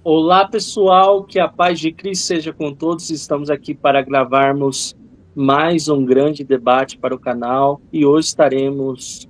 Olá, pessoal, que a paz de Cristo seja com todos. Estamos aqui para gravarmos mais um grande debate para o canal e hoje estaremos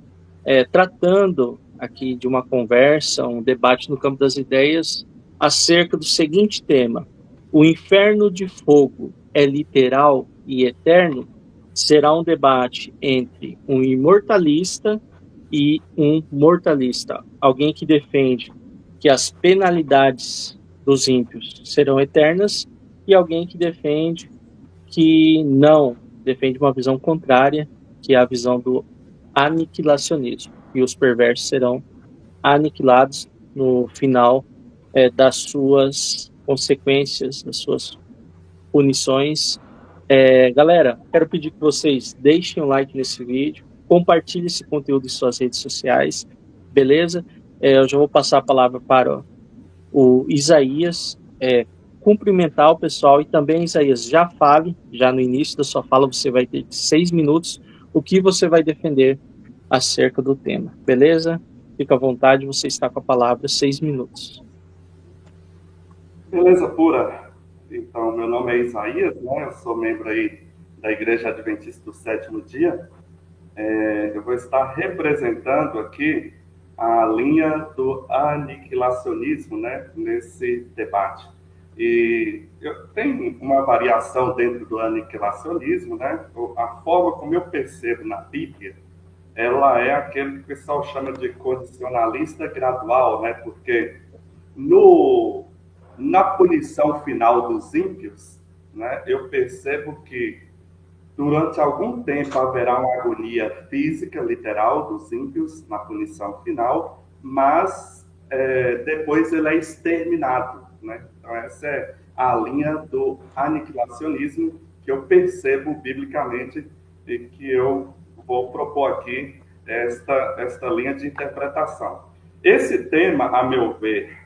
tratando aqui de uma conversa, um debate no campo das ideias acerca do seguinte tema: o inferno de fogo é literal e eterno? Será um debate entre um imortalista e um mortalista, alguém que defende que as penalidades dos ímpios serão eternas, e alguém que defende que não, defende uma visão contrária, que é a visão do aniquilacionismo, e os perversos serão aniquilados no final das suas consequências, das suas punições. Galera, quero pedir que vocês deixem um like nesse vídeo, compartilhem esse conteúdo em suas redes sociais, beleza? Eu já vou passar a palavra para o Isaías, cumprimentar o pessoal, e também, Isaías, já fale, já no início da sua fala, você vai ter 6 minutos, o que você vai defender acerca do tema, beleza? Fica à vontade, você está com a palavra, 6 minutos. Beleza pura. Então, meu nome é Isaías, né? Eu sou membro aí da Igreja Adventista do Sétimo Dia. Eu vou estar representando aqui a linha do aniquilacionismo, né? Nesse debate. E eu tenho uma variação dentro do aniquilacionismo, né? A forma como eu percebo na Bíblia, ela é aquele que o pessoal chama de condicionalista gradual, né? Porque no, na punição final dos ímpios, né, eu percebo que durante algum tempo haverá uma agonia física, literal, dos ímpios na punição final, mas depois ele é exterminado. Né? Então, essa é a linha do aniquilacionismo que eu percebo biblicamente e que eu vou propor aqui esta linha de interpretação. Esse tema, a meu ver,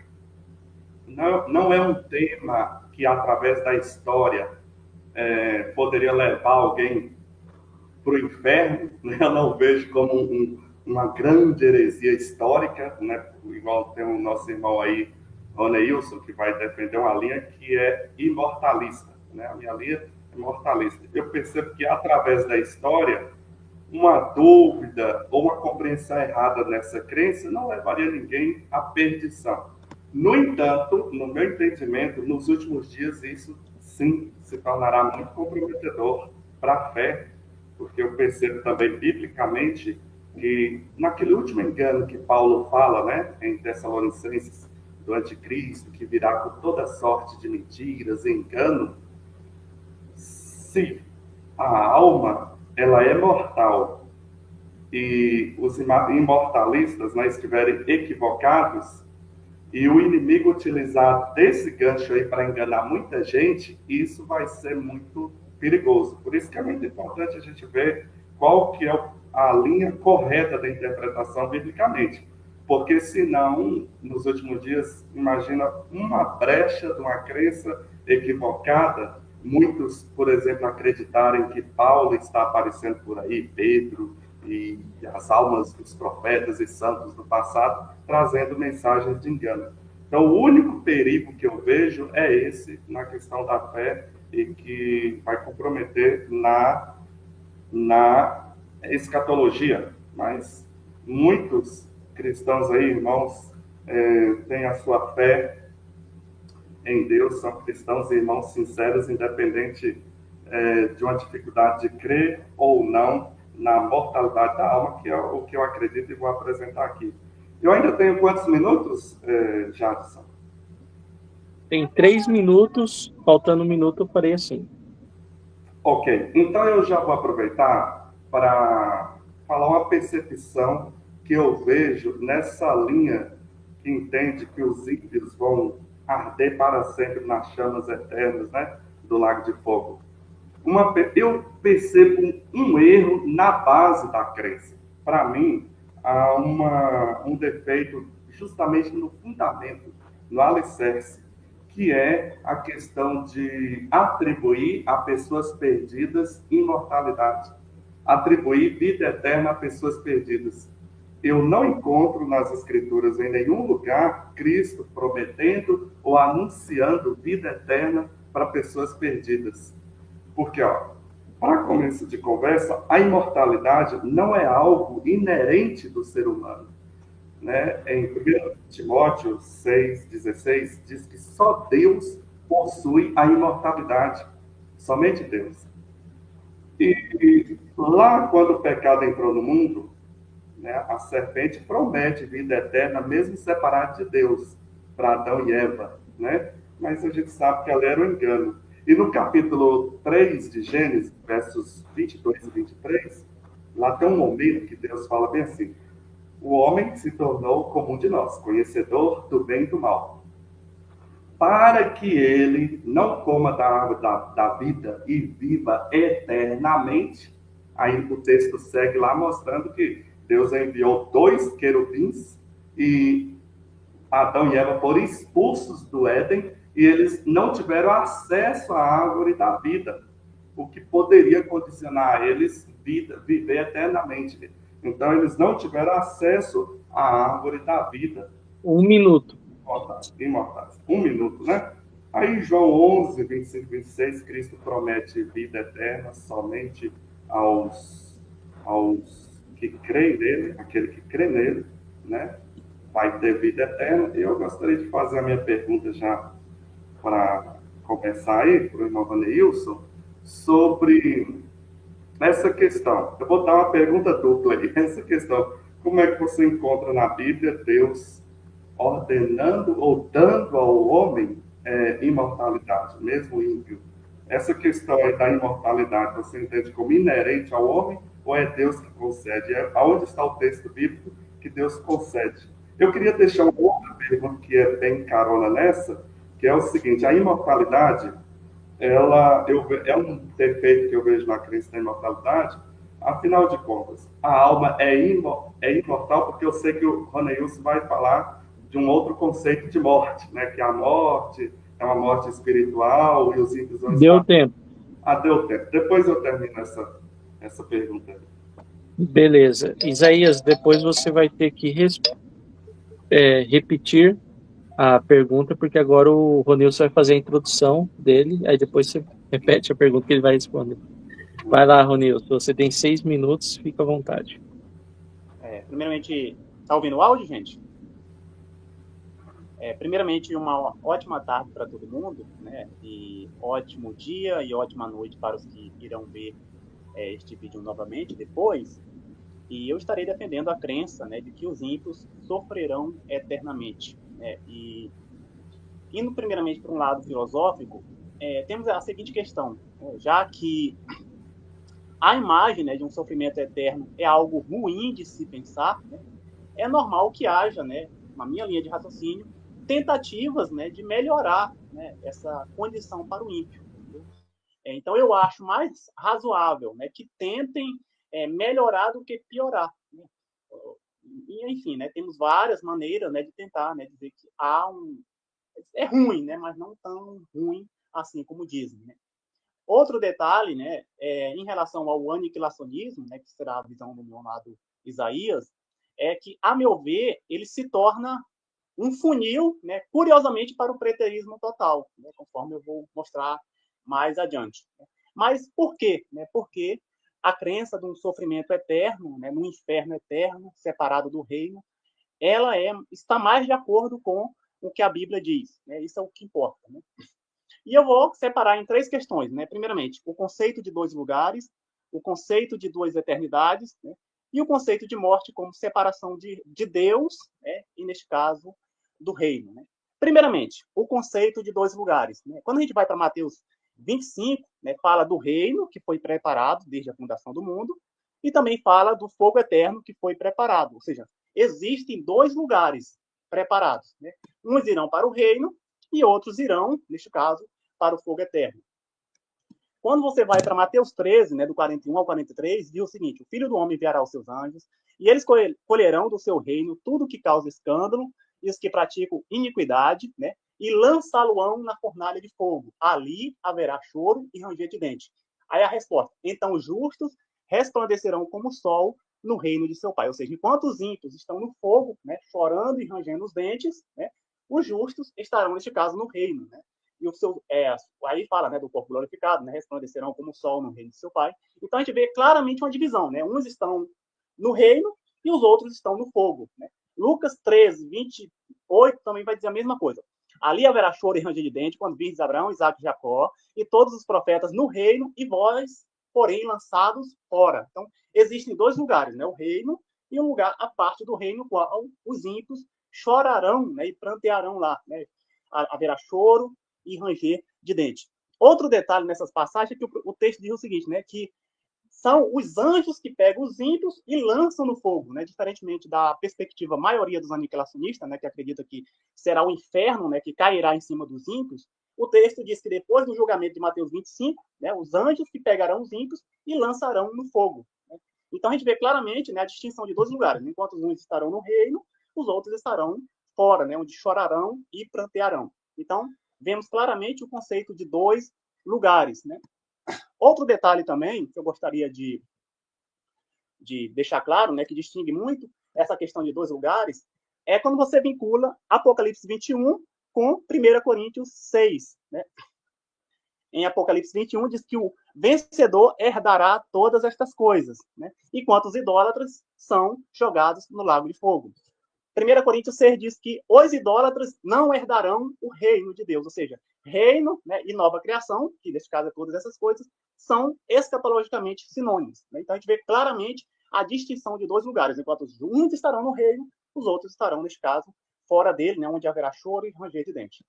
não é um tema que, através da história, poderia levar alguém para o inferno. Né? Eu não vejo como uma grande heresia histórica, né? Igual tem o nosso irmão aí, Roneilson, que vai defender uma linha que é imortalista. Né? A minha linha é mortalista. Eu percebo que, através da história, uma dúvida ou uma compreensão errada nessa crença não levaria ninguém à perdição. No entanto, no meu entendimento, nos últimos dias isso sim se tornará muito comprometedor para a fé, porque eu percebo também biblicamente que naquele último engano que Paulo fala, né, em Tessalonicenses, do anticristo, que virá com toda sorte de mentiras e engano, se a alma ela é mortal e os imortalistas, né, estiverem equivocados, e o inimigo utilizar desse gancho aí para enganar muita gente, isso vai ser muito perigoso. Por isso que é muito importante a gente ver qual que é a linha correta da interpretação biblicamente. Porque senão, nos últimos dias, imagina uma brecha de uma crença equivocada, muitos, por exemplo, acreditarem que Paulo está aparecendo por aí, Pedro, e as almas dos profetas e santos do passado, trazendo mensagens de engano. Então, o único perigo que eu vejo é esse, na questão da fé, e que vai comprometer na escatologia. Mas muitos cristãos aí, irmãos, têm a sua fé em Deus, são cristãos e irmãos sinceros, independente de uma dificuldade de crer ou não na mortalidade da alma, que é o que eu acredito e vou apresentar aqui. Eu ainda tenho quantos minutos, Jadson? Tem 3 minutos, faltando um minuto, eu farei assim. Ok, então eu já vou aproveitar para falar uma percepção que eu vejo nessa linha que entende que os ímpios vão arder para sempre nas chamas eternas, né, do lago de fogo. Eu percebo um erro na base da crença. Para mim, há um defeito justamente no fundamento, no alicerce, que é a questão de atribuir a pessoas perdidas imortalidade, atribuir vida eterna a pessoas perdidas. Eu não encontro nas Escrituras em nenhum lugar Cristo prometendo ou anunciando vida eterna para pessoas perdidas. Porque, ó, para começo de conversa, a imortalidade não é algo inerente do ser humano. Né? Em 1 Timóteo 6,16, diz que só Deus possui a imortalidade. Somente Deus. E lá, quando o pecado entrou no mundo, né, a serpente promete vida eterna, mesmo separada de Deus, para Adão e Eva. Né? Mas a gente sabe que ela era um engano. E no capítulo 3 de Gênesis, versos 22 e 23, lá tem um momento que Deus fala bem assim: o homem se tornou como um de nós, conhecedor do bem e do mal, para que ele não coma da árvore da vida e viva eternamente. Aí o texto segue lá mostrando que Deus enviou dois querubins e Adão e Eva foram expulsos do Éden e eles não tiveram acesso à árvore da vida, o que poderia condicionar a eles vida, viver eternamente. Então eles não tiveram acesso à árvore da vida. 1 minuto. Imortais. 1 minuto, né? Aí João 11, 25, 26, Cristo promete vida eterna somente aos que creem nele, aquele que crê nele, né? Vai ter vida eterna. E eu gostaria de fazer a minha pergunta já para começar aí, para o irmão Vaneilson, sobre essa questão. Eu vou dar uma pergunta dupla aí. Essa questão, como é que você encontra na Bíblia Deus ordenando ou dando ao homem imortalidade, mesmo ímpio? Essa questão aí da imortalidade, você entende como inerente ao homem ou é Deus que concede? Aonde está o texto bíblico que Deus concede? Eu queria deixar uma outra pergunta que é bem carona nessa, que é o seguinte: a imortalidade, é um defeito que eu vejo na crença da imortalidade. Afinal de contas, a alma é imortal, porque eu sei que o Roneilson vai falar de um outro conceito de morte, né? Que a morte é uma morte espiritual e os ímpios vão Deu estar. tempo. Ah, deu tempo. Depois eu termino essa pergunta. Beleza. Isaías, depois você vai ter que repetir a pergunta, porque agora o Ronilson vai fazer a introdução dele, aí depois você repete a pergunta que ele vai responder. Vai lá, Ronilson, você tem 6 minutos, fica à vontade. Primeiramente, tá ouvindo o áudio, gente? Primeiramente, uma ótima tarde para todo mundo, né? E ótimo dia e ótima noite para os que irão ver este vídeo novamente depois. E eu estarei defendendo a crença, né, de que os ímpios sofrerão eternamente, né? E indo primeiramente para um lado filosófico, temos a seguinte questão: já que a imagem, né, de um sofrimento eterno é algo ruim de se pensar, né, é normal que haja, né, na minha linha de raciocínio, tentativas, né, de melhorar, né, essa condição para o ímpio. Então, eu acho mais razoável, né, que tentem melhorar do que piorar. Né? E, enfim, né, temos várias maneiras, né, de tentar, né, dizer que é ruim, né, mas não tão ruim assim como dizem. Né? Outro detalhe, né, em relação ao aniquilacionismo, né, que será a visão do meu lado Isaías, é que, a meu ver, ele se torna um funil, né, curiosamente, para o preterismo total, né, conforme eu vou mostrar mais adiante. Mas por quê? Né? Porque a crença de um sofrimento eterno, né, num inferno eterno, separado do reino, ela está mais de acordo com o que a Bíblia diz. Né? Isso é o que importa. Né? E eu vou separar em 3 questões. Né? Primeiramente, o conceito de 2 lugares, o conceito de 2 eternidades, né? E o conceito de morte como separação de Deus, né? E, neste caso, do reino. Né? Primeiramente, o conceito de 2 lugares. Né? Quando a gente vai para Mateus 25, né, fala do reino que foi preparado desde a fundação do mundo, e também fala do fogo eterno que foi preparado. Ou seja, existem 2 lugares preparados. Né? Uns irão para o reino e outros irão, neste caso, para o fogo eterno. Quando você vai para Mateus 13, né, do 41 ao 43, diz o seguinte: o Filho do Homem enviará os seus anjos, e eles colherão do seu reino tudo que causa escândalo, e os que praticam iniquidade, né, e lançá-lo-ão na fornalha de fogo. Ali haverá choro e ranger de dente. Aí a resposta: então os justos resplandecerão como o sol no reino de seu Pai. Ou seja, enquanto os ímpios estão no fogo, né, chorando e rangendo os dentes, né, os justos estarão, neste caso, no reino. Né? E o seu, aí fala, né, do corpo glorificado, né, resplandecerão como o sol no reino de seu Pai. Então a gente vê claramente uma divisão. Né? Uns estão no reino e os outros estão no fogo. Né? Lucas 13, 28 também vai dizer a mesma coisa. Ali haverá choro e ranger de dente quando virdes Abraão, Isaque e Jacó e todos os profetas no reino e vós, porém, lançados fora. Então, existem dois lugares, né? O reino e um lugar à parte do reino, qual os ímpios chorarão, né? E prantearão lá, né? Haverá choro e ranger de dente. Outro detalhe nessas passagens é que o texto diz o seguinte, né? Que são os anjos que pegam os ímpios e lançam no fogo, né? Diferentemente da perspectiva maioria dos aniquilacionistas, né? Que acredita que será o inferno, né? Que cairá em cima dos ímpios. O texto diz que depois do julgamento de Mateus 25, né? Os anjos que pegarão os ímpios e lançarão no fogo. Né? Então a gente vê claramente, né? A distinção de dois lugares. Enquanto os uns estarão no reino, os outros estarão fora, né? Onde chorarão e prantearão. Então vemos claramente o conceito de dois lugares, né? Outro detalhe também que eu gostaria de deixar claro, né, que distingue muito essa questão de dois lugares, é quando você vincula Apocalipse 21 com 1 Coríntios 6. Né? Em Apocalipse 21 diz que o vencedor herdará todas estas coisas, né? Enquanto os idólatras são jogados no lago de fogo. 1 Coríntios 6 diz que os idólatras não herdarão o reino de Deus, ou seja, reino, né, e nova criação, que neste caso é todas essas coisas, são escatologicamente sinônimos. Né? Então a gente vê claramente a distinção de dois lugares, enquanto uns estarão no reino, os outros estarão, neste caso, fora dele, né, onde haverá choro e ranger de dente.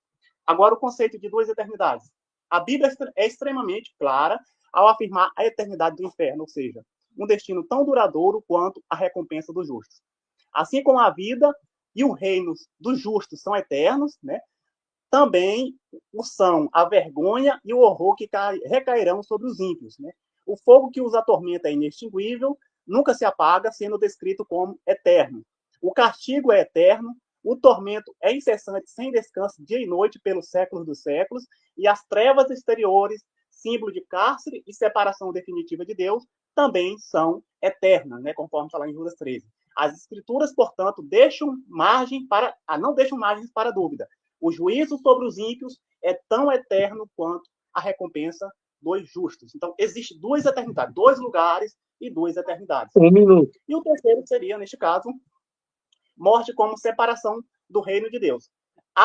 Agora, o conceito de duas eternidades. A Bíblia é extremamente clara ao afirmar a eternidade do inferno, ou seja, um destino tão duradouro quanto a recompensa dos justos. Assim como a vida e o reino dos justos são eternos, né? Também o são a vergonha e o horror que recairão sobre os ímpios. Né? O fogo que os atormenta é inextinguível, nunca se apaga, sendo descrito como eterno. O castigo é eterno, o tormento é incessante, sem descanso, dia e noite, pelos séculos dos séculos, e as trevas exteriores, símbolo de cárcere e separação definitiva de Deus, também são eternas, né? Conforme fala em Judas 13. As escrituras, portanto, não deixam margens para dúvida. O juízo sobre os ímpios é tão eterno quanto a recompensa dos justos. Então, existe duas eternidades, dois lugares e duas eternidades. 1 minuto. E o terceiro seria, neste caso, morte como separação do reino de Deus.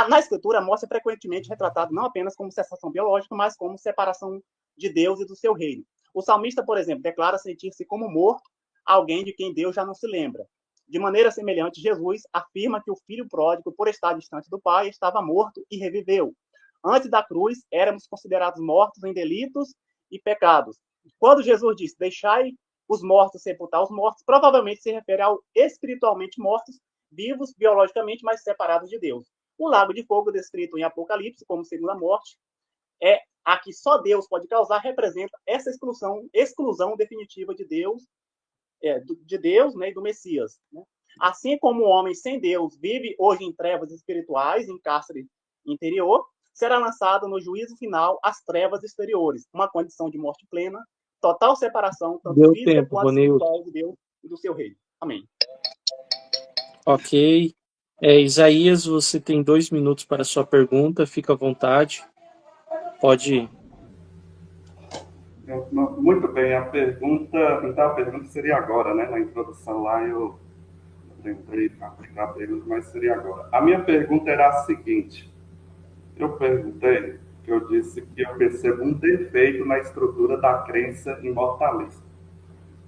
Na Escritura, a morte é frequentemente retratada não apenas como cessação biológica, mas como separação de Deus e do seu reino. O salmista, por exemplo, declara sentir-se como morto alguém de quem Deus já não se lembra. De maneira semelhante, Jesus afirma que o filho pródigo, por estar distante do pai, estava morto e reviveu. Antes da cruz, éramos considerados mortos em delitos e pecados. Quando Jesus diz, deixai os mortos sepultar os mortos, provavelmente se refere ao espiritualmente mortos, vivos biologicamente, mas separados de Deus. O lago de fogo, descrito em Apocalipse como segunda morte, é a que só Deus pode causar, representa essa exclusão definitiva de Deus, né, e do Messias. Né? Assim como o homem sem Deus vive hoje em trevas espirituais, em cárcere interior, será lançado no juízo final às trevas exteriores, uma condição de morte plena, total separação, tanto Deu física tempo, quanto Ronildo. espiritual de Deus e do seu reino. Amém. Ok. Isaías, você tem 2 minutos para a sua pergunta, fica à vontade. Pode ir. Muito bem, a pergunta seria agora, né? Na introdução lá eu tentei aplicar a pergunta, mas seria agora. A minha pergunta era a seguinte: eu disse que eu percebo um defeito na estrutura da crença imortalista.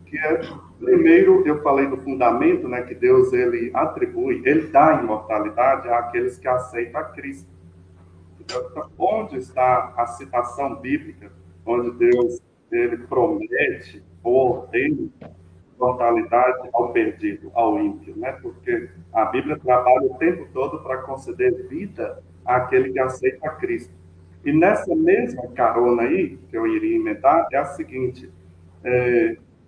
Que é, primeiro, eu falei do fundamento, né? Que Deus, ele dá imortalidade àqueles que aceitam a Cristo. Então, onde está a citação bíblica, onde Deus ele promete ou ordena imortalidade ao perdido, ao ímpio, né? Porque a Bíblia trabalha o tempo todo para conceder vida àquele que aceita a Cristo. E nessa mesma carona aí, que eu iria emendar, é a seguinte: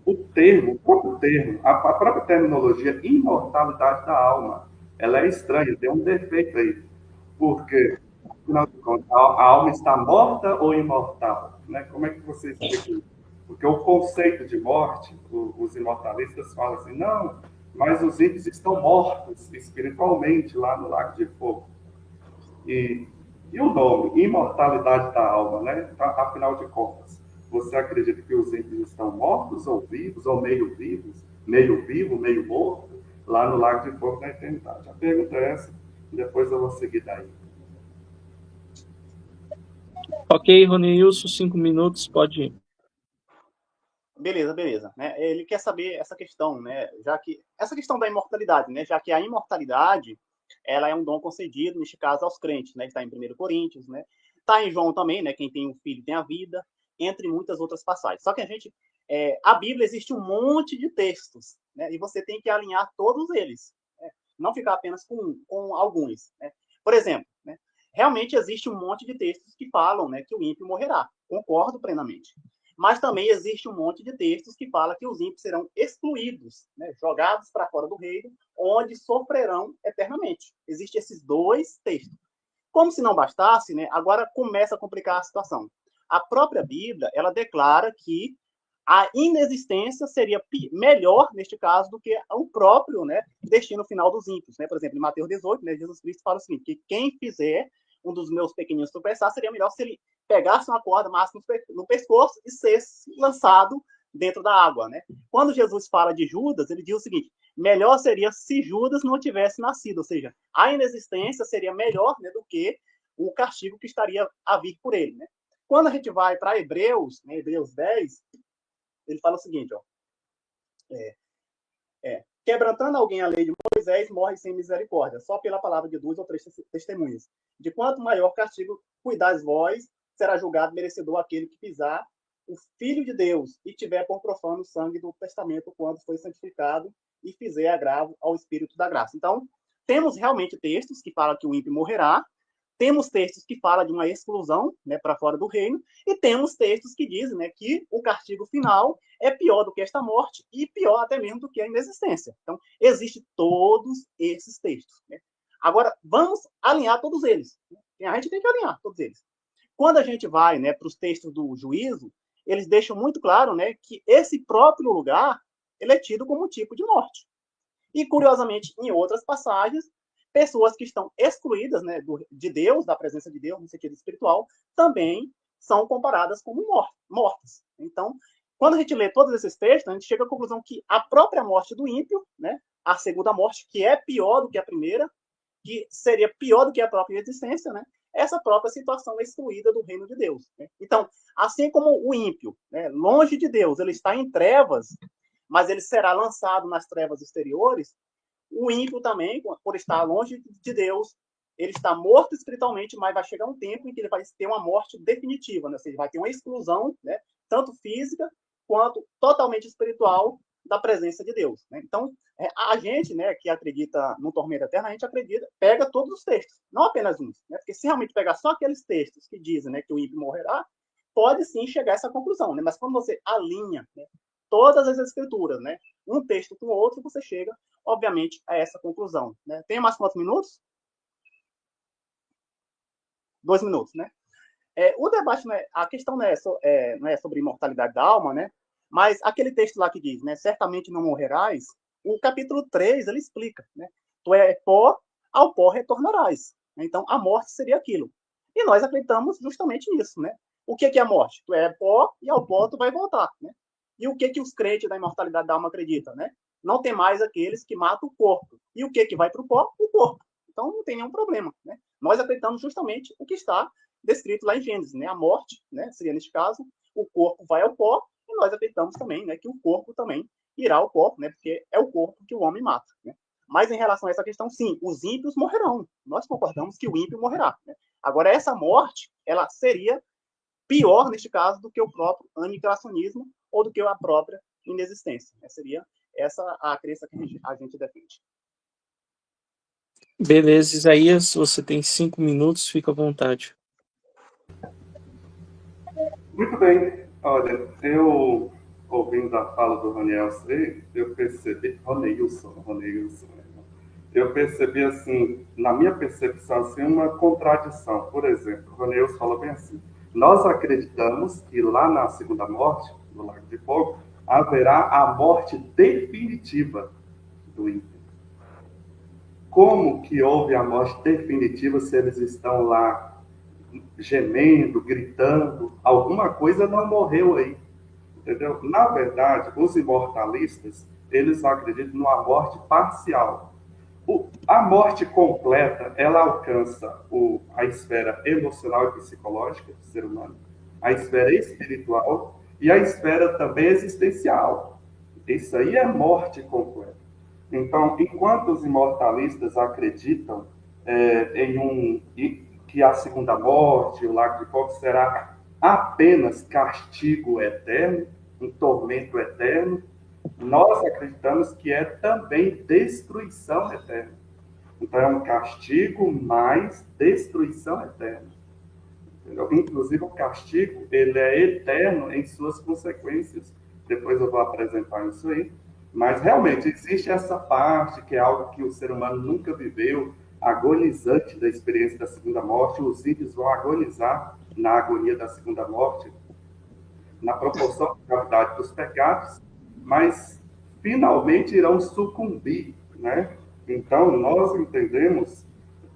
o próprio termo, a própria terminologia imortalidade da alma, ela é estranha, tem um defeito aí. Porque, afinal de contas, a alma está morta ou imortal? Né? Como é que você explica isso? Porque o conceito de morte, os imortalistas falam assim, não, mas os ímpios estão mortos espiritualmente lá no Lago de Fogo. E o nome, imortalidade da alma, né? Afinal de contas, você acredita que os ímpios estão mortos ou vivos, ou meio vivos, meio vivo, meio morto, lá no Lago de Fogo da eternidade? A pergunta é essa, depois eu vou seguir daí. Ok, Ronilson, 5 minutos, pode ir. Beleza, né? Ele quer saber essa questão, né? Já que essa questão da imortalidade, né? Já que a imortalidade, ela é um dom concedido, neste caso, aos crentes, né? Está em 1 Coríntios, né? Está em João também, né? Quem tem um filho tem a vida, entre muitas outras passagens. Só que a Bíblia existe um monte de textos, né? E você tem que alinhar todos eles, né? Não ficar apenas com alguns, né? Por exemplo, né? Realmente existe um monte de textos que falam, né? Que o ímpio morrerá. Concordo plenamente. Mas também existe um monte de textos que fala que os ímpios serão excluídos, né, jogados para fora do reino, onde sofrerão eternamente. Existem esses dois textos. Como se não bastasse, né, agora começa a complicar a situação. A própria Bíblia, ela declara que a inexistência seria melhor, neste caso, do que o próprio, né, destino final dos ímpios. Né? Por exemplo, em Mateus 18, né, Jesus Cristo fala o seguinte, que quem fizer um dos meus pequeninos tropeçar, seria melhor se ele pegasse uma corda, massa no pescoço e ser lançado dentro da água, né? Quando Jesus fala de Judas, ele diz o seguinte, melhor seria se Judas não tivesse nascido, ou seja, a inexistência seria melhor, né, do que o castigo que estaria a vir por ele, né? Quando a gente vai para Hebreus, né, Hebreus 10, ele fala o seguinte, ó, quebrantando alguém a lei de Moisés, morre sem misericórdia, só pela palavra de 2 ou 3 testemunhas. De quanto maior castigo cuidais vós, será julgado merecedor aquele que pisar o Filho de Deus e tiver por profano o sangue do testamento quando foi santificado e fizer agravo ao Espírito da graça. Então, temos realmente textos que falam que o ímpio morrerá, temos textos que falam de uma exclusão, né, para fora do reino, e temos textos que dizem, né, que o castigo final é pior do que esta morte e pior até mesmo do que a inexistência. Então, existem todos esses textos. Né? Agora, vamos alinhar todos eles. Né? A gente tem que alinhar todos eles. Quando a gente vai, né, para os textos do juízo, eles deixam muito claro, né, que esse próprio lugar ele é tido como um tipo de morte. E, curiosamente, em outras passagens, pessoas que estão excluídas, né, de Deus, da presença de Deus, no sentido espiritual, também são comparadas como mortas. Então, quando a gente lê todos esses textos, a gente chega à conclusão que a própria morte do ímpio, né, a segunda morte, que é pior do que a primeira, que seria pior do que a própria existência, né, essa própria situação excluída do reino de Deus. Né? Então, assim como o ímpio, né, longe de Deus, ele está em trevas, mas ele será lançado nas trevas exteriores, o ímpio também, por estar longe de Deus, ele está morto espiritualmente, mas vai chegar um tempo em que ele vai ter uma morte definitiva, né? Ou seja, vai ter uma exclusão, né? Tanto física quanto totalmente espiritual da presença de Deus. Né? Então, a gente, né, que acredita no tormento eterno, a gente acredita, pega todos os textos, não apenas uns. Né? Porque se realmente pegar só aqueles textos que dizem, né, que o ímpio morrerá, pode sim chegar a essa conclusão. Né? Mas quando você alinha, né, todas as escrituras, né, um texto com o outro, você chega, obviamente, a essa conclusão. Né? Tem mais quantos minutos? 2 minutos, né? O debate, né, a questão não é sobre imortalidade da alma, né? Mas aquele texto lá que diz, né, certamente não morrerás, o capítulo 3, ele explica, né? Tu é pó, ao pó retornarás. Então, a morte seria aquilo. E nós acreditamos justamente nisso, né? O que é a morte? Tu é pó e ao pó tu vai voltar, né? E o que os crentes da imortalidade da alma acreditam, né? Não tem mais aqueles que matam o corpo. E o que vai para o pó? O corpo. Então, não tem nenhum problema, né? Nós acreditamos justamente o que está descrito lá em Gênesis, né? A morte, né? Seria neste caso, o corpo vai ao pó, e nós acreditamos também, né, que o corpo também irá ao pó, né? Porque é o corpo que o homem mata, né? Mas em relação a essa questão, sim, os ímpios morrerão. Nós concordamos que o ímpio morrerá. Né? Agora, essa morte, ela seria pior, neste caso, do que o próprio aniquilacionismo ou do que a própria inexistência. Né? Seria essa a crença que a gente defende. Beleza, Isaías, você tem 5 minutos, fica à vontade. Muito bem. Olha, eu, ouvindo a fala do Ronilson, eu percebi... Ronilson. Eu percebi, assim, na minha percepção, assim, uma contradição. Por exemplo, o Ronilson fala bem assim, nós acreditamos que lá na segunda morte no lago de fogo, haverá a morte definitiva do ímpio. Como que houve a morte definitiva se eles estão lá gemendo, gritando? Alguma coisa não morreu aí, entendeu? Na verdade, os imortalistas, eles acreditam numa morte parcial. A morte completa, ela alcança a esfera emocional e psicológica do ser humano, a esfera espiritual e a esfera também existencial. Isso aí é morte completa. Então, enquanto os imortalistas acreditam que a segunda morte, o lago de fogo, será apenas castigo eterno, um tormento eterno, nós acreditamos que é também destruição eterna. Então, é um castigo mais destruição eterna. Entendeu? Inclusive, o castigo, ele é eterno em suas consequências. Depois eu vou apresentar isso aí. Mas, realmente, existe essa parte que é algo que o ser humano nunca viveu, agonizante da experiência da segunda morte. Os ímpios vão agonizar na agonia da segunda morte, na proporção da gravidade dos pecados, mas finalmente irão sucumbir, né? Então, nós entendemos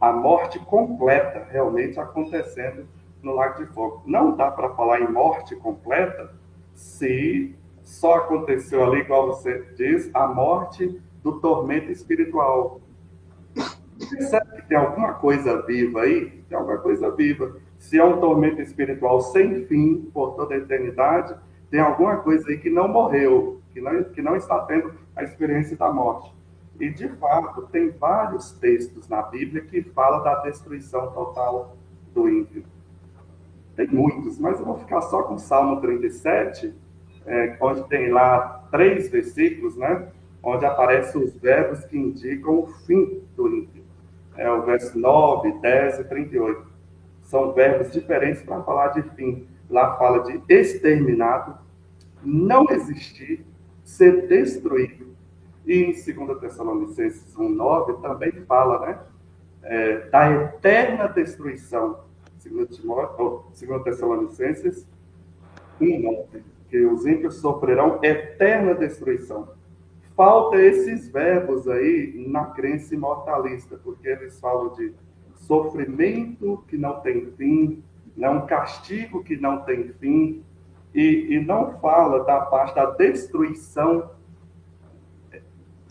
a morte completa realmente acontecendo no lago de fogo. Não dá para falar em morte completa se só aconteceu ali, igual você diz, a morte do tormento espiritual. Percebe que tem alguma coisa viva aí? Tem alguma coisa viva. Se é um tormento espiritual sem fim, por toda a eternidade, tem alguma coisa aí que não morreu, que não está tendo a experiência da morte. E, de fato, tem vários textos na Bíblia que falam da destruição total do ímpio. Tem muitos, mas eu vou ficar só com o Salmo 37, onde tem lá 3 versículos, né? Onde aparecem os verbos que indicam o fim do ímpio. É o verso 9, 10 e 38. São verbos diferentes para falar de fim. Lá fala de exterminado, não existir, ser destruído. E em 2 Tessalonicenses 1,9 também fala, né, da eterna destruição. 2 Tessalonicenses 1,9, que os ímpios sofrerão eterna destruição. Falta esses verbos aí na crença imortalista, porque eles falam de sofrimento que não tem fim, né, um castigo que não tem fim, e não fala da parte da destruição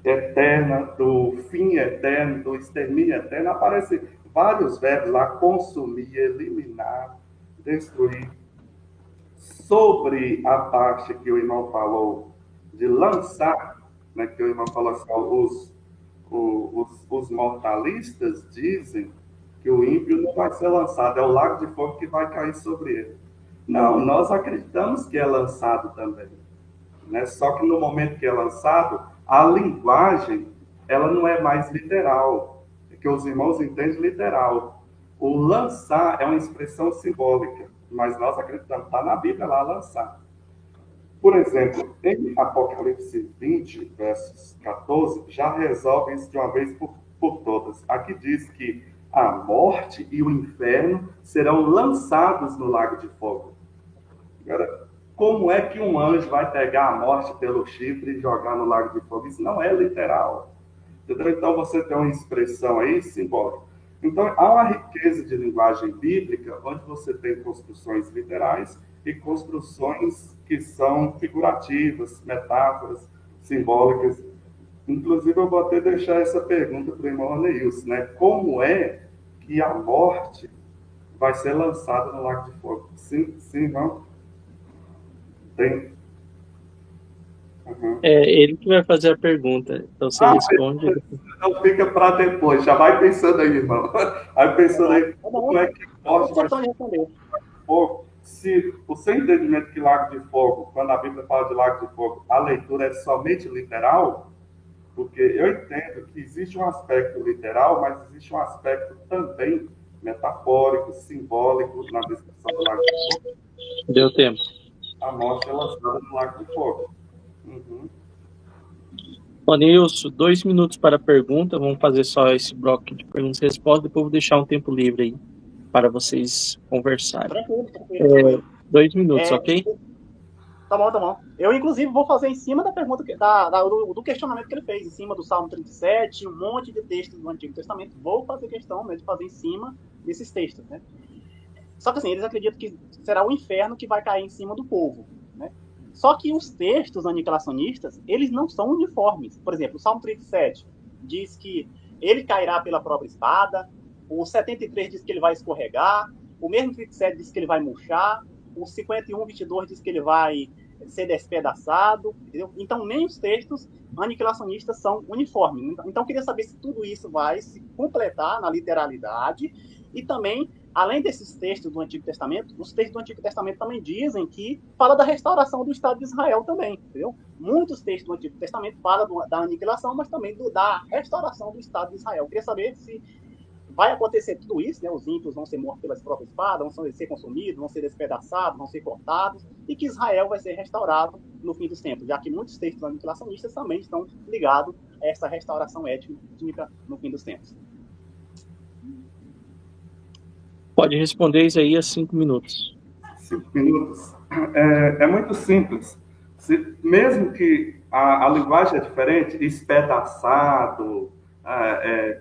eterna, do fim eterno, do extermínio eterno. Aparecem vários verbos lá: consumir, eliminar, destruir. Sobre a parte que o irmão falou de lançar, né, que o irmão falou assim, os mortalistas dizem que o ímpio não vai ser lançado, é o lago de fogo que vai cair sobre ele. Não, nós acreditamos que é lançado também, né? Só que no momento que é lançado, a linguagem, ela não é mais literal, que os irmãos entendem literal. O lançar é uma expressão simbólica, mas nós acreditamos, está na Bíblia lá, lançar. Por exemplo, em Apocalipse 20, versos 14, já resolve isso de uma vez por todas. Aqui diz que a morte e o inferno serão lançados no lago de fogo. Agora, como é que um anjo vai pegar a morte pelo chifre e jogar no lago de fogo? Isso não é literal. Entendeu? Então, você tem uma expressão aí simbólica. Então, há uma riqueza de linguagem bíblica, onde você tem construções literais e construções que são figurativas, metáforas, simbólicas. Inclusive, eu vou até deixar essa pergunta para o irmão Neilson, né? Como é que a morte vai ser lançada no lago de fogo? Sim, irmão? Tem? Uhum. É ele que vai fazer a pergunta, então você responde. Não fica para depois, já vai pensando aí, irmão. Vai pensando aí como é que a morte vai ser lançada no lago de fogo. Se o seu entendimento que lago de fogo, quando a Bíblia fala de lago de fogo, a leitura é somente literal, porque eu entendo que existe um aspecto literal, mas existe um aspecto também metafórico, simbólico na descrição do lago de fogo. Deu tempo. A morte é lançada no lago de fogo. Uhum. Ô, Nilson, 2 minutos para a pergunta. Vamos fazer só esse bloco de perguntas e respostas, depois vou deixar um tempo livre aí para vocês conversarem. 2 minutos, ok? Tá bom, tá bom. Eu, inclusive, vou fazer em cima da pergunta, do questionamento que ele fez, em cima do Salmo 37, um monte de textos do Antigo Testamento. Vou fazer questão, né, de fazer em cima desses textos, né? Só que, assim, eles acreditam que será o inferno que vai cair em cima do povo, né? Só que os textos aniquilacionistas, eles não são uniformes. Por exemplo, o Salmo 37 diz que ele cairá pela própria espada, o 73 diz que ele vai escorregar, o mesmo 37 diz que ele vai murchar, o 51, 22 diz que ele vai ser despedaçado, entendeu? Então, nem os textos aniquilacionistas são uniformes. Então, eu queria saber se tudo isso vai se completar na literalidade e também, além desses textos do Antigo Testamento, os textos do Antigo Testamento também dizem que fala da restauração do Estado de Israel também, entendeu? Muitos textos do Antigo Testamento falam da aniquilação, mas também da restauração do Estado de Israel. Eu queria saber se vai acontecer tudo isso, né? Os ímpios vão ser mortos pelas próprias espadas, vão ser consumidos, vão ser despedaçados, vão ser cortados, e que Israel vai ser restaurado no fim dos tempos, já que muitos textos aniquilacionistas também estão ligados a essa restauração étnica no fim dos tempos. Pode responder, Isaías, 5 minutos. 5 minutos. É muito simples. Mesmo que a linguagem é diferente, espedaçado,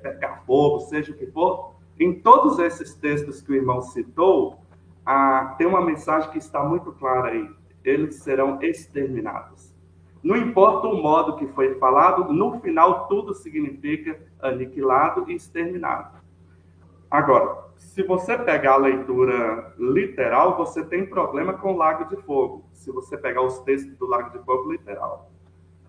pegar fogo, seja o que for, em todos esses textos que o irmão citou, tem uma mensagem que está muito clara aí. Eles serão exterminados. Não importa o modo que foi falado, no final tudo significa aniquilado e exterminado. Agora, se você pegar a leitura literal, você tem problema com o Lago de Fogo. Se você pegar os textos do Lago de Fogo literal.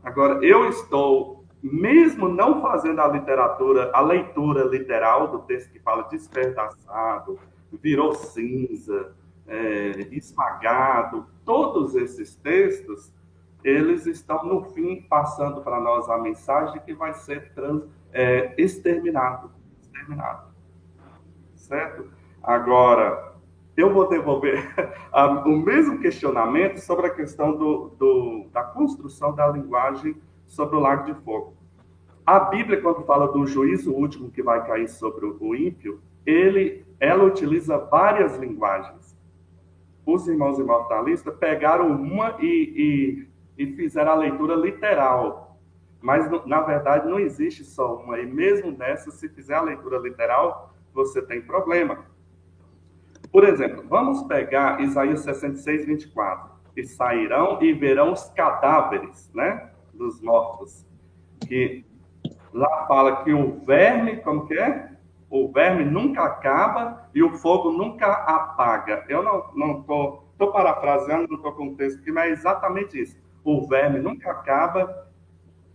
Agora, eu estou, mesmo não fazendo a leitura literal do texto que fala despedaçado, virou cinza, esmagado, todos esses textos, eles estão, no fim, passando para nós a mensagem que vai ser exterminado. Certo? Agora, eu vou devolver o mesmo questionamento sobre a questão da construção da linguagem sobre o Lago de Fogo. A Bíblia, quando fala do juízo último que vai cair sobre o ímpio, ela utiliza várias linguagens. Os irmãos imortalistas pegaram uma e fizeram a leitura literal. Mas, na verdade, não existe só uma. E mesmo nessa, se fizer a leitura literal, você tem problema. Por exemplo, vamos pegar Isaías 66, 24. E sairão e verão os cadáveres, né, dos mortos. Que lá fala que o verme, como que é? O verme nunca acaba e o fogo nunca apaga. Eu não estou parafraseando, não estou com o texto aqui, mas é exatamente isso. O verme nunca acaba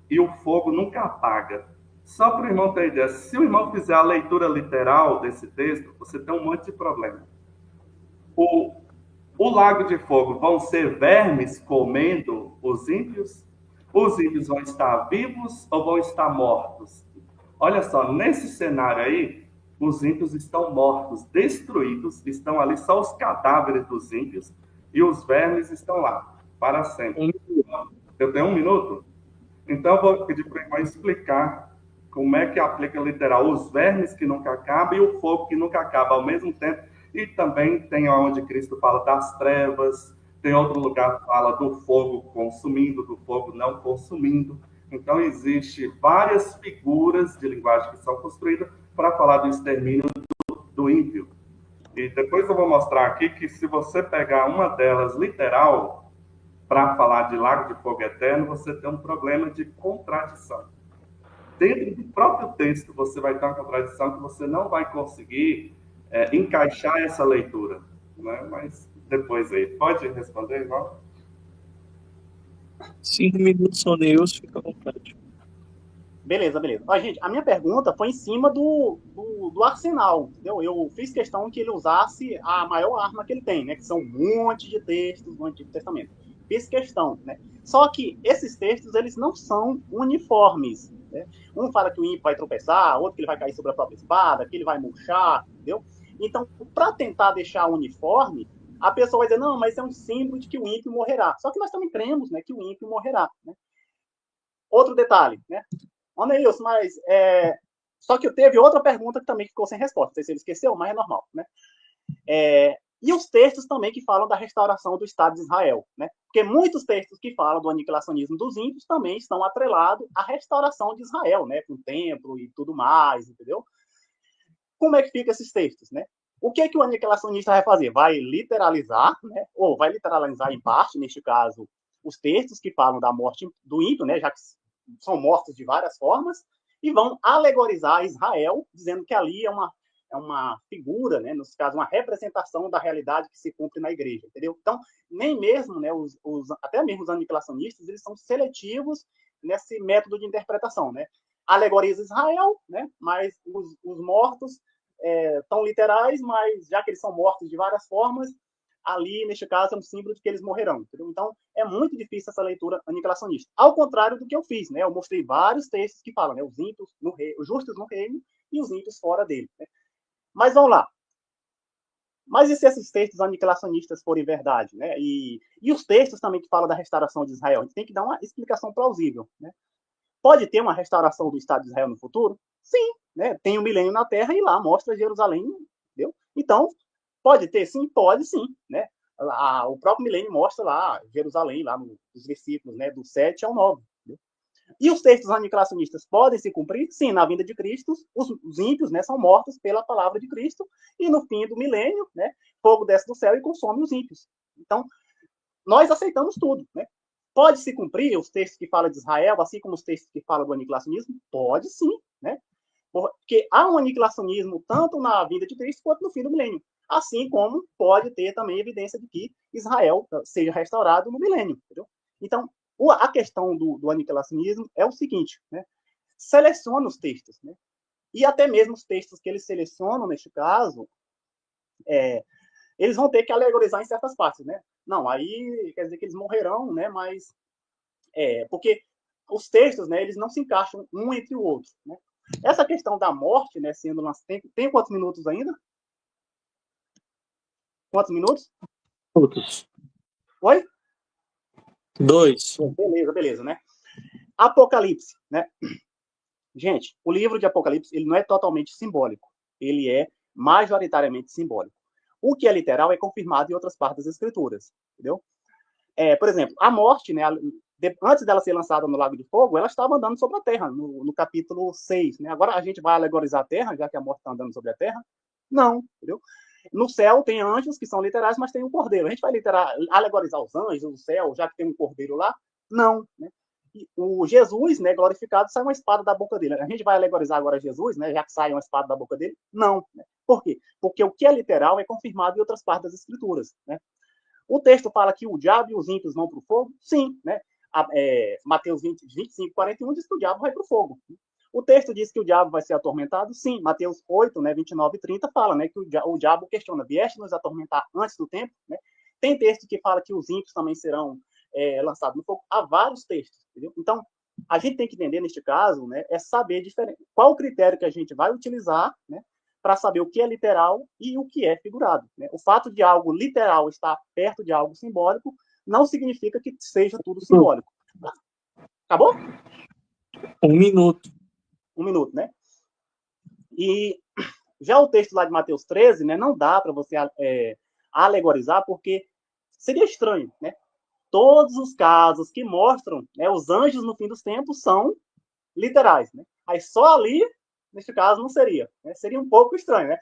e o fogo nunca apaga. Só para o irmão ter ideia, se o irmão fizer a leitura literal desse texto, você tem um monte de problema. O lago de fogo vão ser vermes comendo os ímpios? Os ímpios vão estar vivos ou vão estar mortos? Olha só, nesse cenário aí, os ímpios estão mortos, destruídos, estão ali só os cadáveres dos ímpios e os vermes estão lá, para sempre. Eu tenho 1 minuto? Então, eu vou pedir para o irmão explicar como é que aplica literal os vermes que nunca acabam e o fogo que nunca acaba ao mesmo tempo. E também tem onde Cristo fala das trevas, tem outro lugar que fala do fogo consumindo, do fogo não consumindo. Então, existe várias figuras de linguagem que são construídas para falar do extermínio do ímpio. E depois eu vou mostrar aqui que se você pegar uma delas literal, para falar de lago de fogo eterno, você tem um problema de contradição. Dentro do próprio texto, você vai ter uma contradição que você não vai conseguir encaixar essa leitura. Né? Mas depois aí. Pode responder, irmão? 5 minutos são neus, fica à vontade. Beleza. Ó, gente, a minha pergunta foi em cima do arsenal, entendeu? Eu fiz questão que ele usasse a maior arma que ele tem, né? Que são um monte de textos do Antigo Testamento. Fiz questão, né? Só que esses textos, eles não são uniformes, né? Um fala que o ímpio vai tropeçar, outro que ele vai cair sobre a própria espada, que ele vai murchar, entendeu? Então, para tentar deixar uniforme, a pessoa vai dizer, não, mas é um símbolo de que o ímpio morrerá. Só que nós também cremos, né, que o ímpio morrerá, né? Outro detalhe, né? Neilson, mas só que teve outra pergunta que também ficou sem resposta. Não sei se ele esqueceu, mas é normal, né? E os textos também que falam da restauração do Estado de Israel, né? Porque muitos textos que falam do aniquilacionismo dos ímpios também estão atrelados à restauração de Israel, né? Com o templo e tudo mais, entendeu? Como é que ficam esses textos, né? O que o aniquilacionista vai fazer? Vai literalizar, né? Ou vai literalizar em parte, neste caso, os textos que falam da morte do ímpio, né? Já que são mortos de várias formas, e vão alegorizar Israel, dizendo que ali é uma figura, né, nos casos, uma representação da realidade que se cumpre na igreja, entendeu? Então, nem mesmo, né, até mesmo os aniquilacionistas, eles são seletivos nesse método de interpretação, né? Alegoriza Israel, né, mas os mortos tão literais, mas já que eles são mortos de várias formas, ali, neste caso, é um símbolo de que eles morrerão, entendeu? Então, é muito difícil essa leitura aniquilacionista. Ao contrário do que eu fiz, né? Eu mostrei vários textos que falam, né? Os ímpios no reino, os justos no reino e os ímpios fora dele, né? Mas vamos lá. Mas e se esses textos aniquilacionistas forem verdade, né? E os textos também que falam da restauração de Israel? A gente tem que dar uma explicação plausível, né? Pode ter uma restauração do Estado de Israel no futuro? Sim, né? Tem um milênio na Terra e lá mostra Jerusalém, entendeu? Então, pode ter? Sim, pode sim, né? O próprio milênio mostra lá Jerusalém, lá nos versículos, né, do 7 ao 9. Entendeu? E os textos aniquilacionistas podem se cumprir? Sim, na vinda de Cristo, os ímpios, né, são mortos pela palavra de Cristo, e no fim do milênio, né, fogo desce do céu e consome os ímpios. Então, nós aceitamos tudo, né? Pode se cumprir os textos que falam de Israel, assim como os textos que falam do aniquilacionismo? Pode sim, né? Porque há um aniquilacionismo tanto na vinda de Cristo quanto no fim do milênio. Assim como pode ter também evidência de que Israel seja restaurado no milênio. Entendeu? Então, a questão do aniquilacionismo é o seguinte, né? Seleciona os textos, né? E até mesmo os textos que eles selecionam, neste caso, eles vão ter que alegorizar em certas partes, né? Não, aí quer dizer que eles morrerão, né? Mas porque os textos, né, eles não se encaixam um entre o outro, né? Essa questão da morte, né, sendo lançada, tem quantos minutos ainda? Quantos minutos? Minutos. Oi? 2. Beleza, né? Apocalipse, né? Gente, o livro de Apocalipse, ele não é totalmente simbólico. Ele é majoritariamente simbólico. O que é literal é confirmado em outras partes das escrituras, entendeu? Por exemplo, a morte, né, antes dela ser lançada no Lago de Fogo, ela estava andando sobre a Terra, no capítulo 6. Né? Agora a gente vai alegorizar a Terra, já que a morte está andando sobre a Terra? Não, entendeu? No céu tem anjos que são literais, mas tem um cordeiro. A gente vai alegorizar os anjos, o céu, já que tem um cordeiro lá? Não, né? O Jesus, né, glorificado, sai uma espada da boca dele. A gente vai alegorizar agora Jesus, né, já que sai uma espada da boca dele? Não. Né? Por quê? Porque o que é literal é confirmado em outras partes das escrituras. Né? O texto fala que o diabo e os ímpios vão para o fogo? Sim. Né? Mateus 25, 41 diz que o diabo vai para o fogo. O texto diz que o diabo vai ser atormentado? Sim. Mateus 8, né, 29 e 30 fala, né, que o diabo questiona, vieste nos atormentar antes do tempo? Né? Tem texto que fala que os ímpios também serão lançados no fogo. Há vários textos, entendeu? Então, a gente tem que entender, neste caso, né, é saber qual o critério que a gente vai utilizar, né, para saber o que é literal e o que é figurado. Né? O fato de algo literal estar perto de algo simbólico não significa que seja tudo simbólico. Acabou? 1 minuto. 1 minuto, né? E já o texto lá de Mateus 13, né, não dá para você alegorizar, porque seria estranho, né? Todos os casos que mostram, né, os anjos no fim dos tempos são literais, né? Aí só ali, neste caso, não seria. Né? Seria um pouco estranho, né?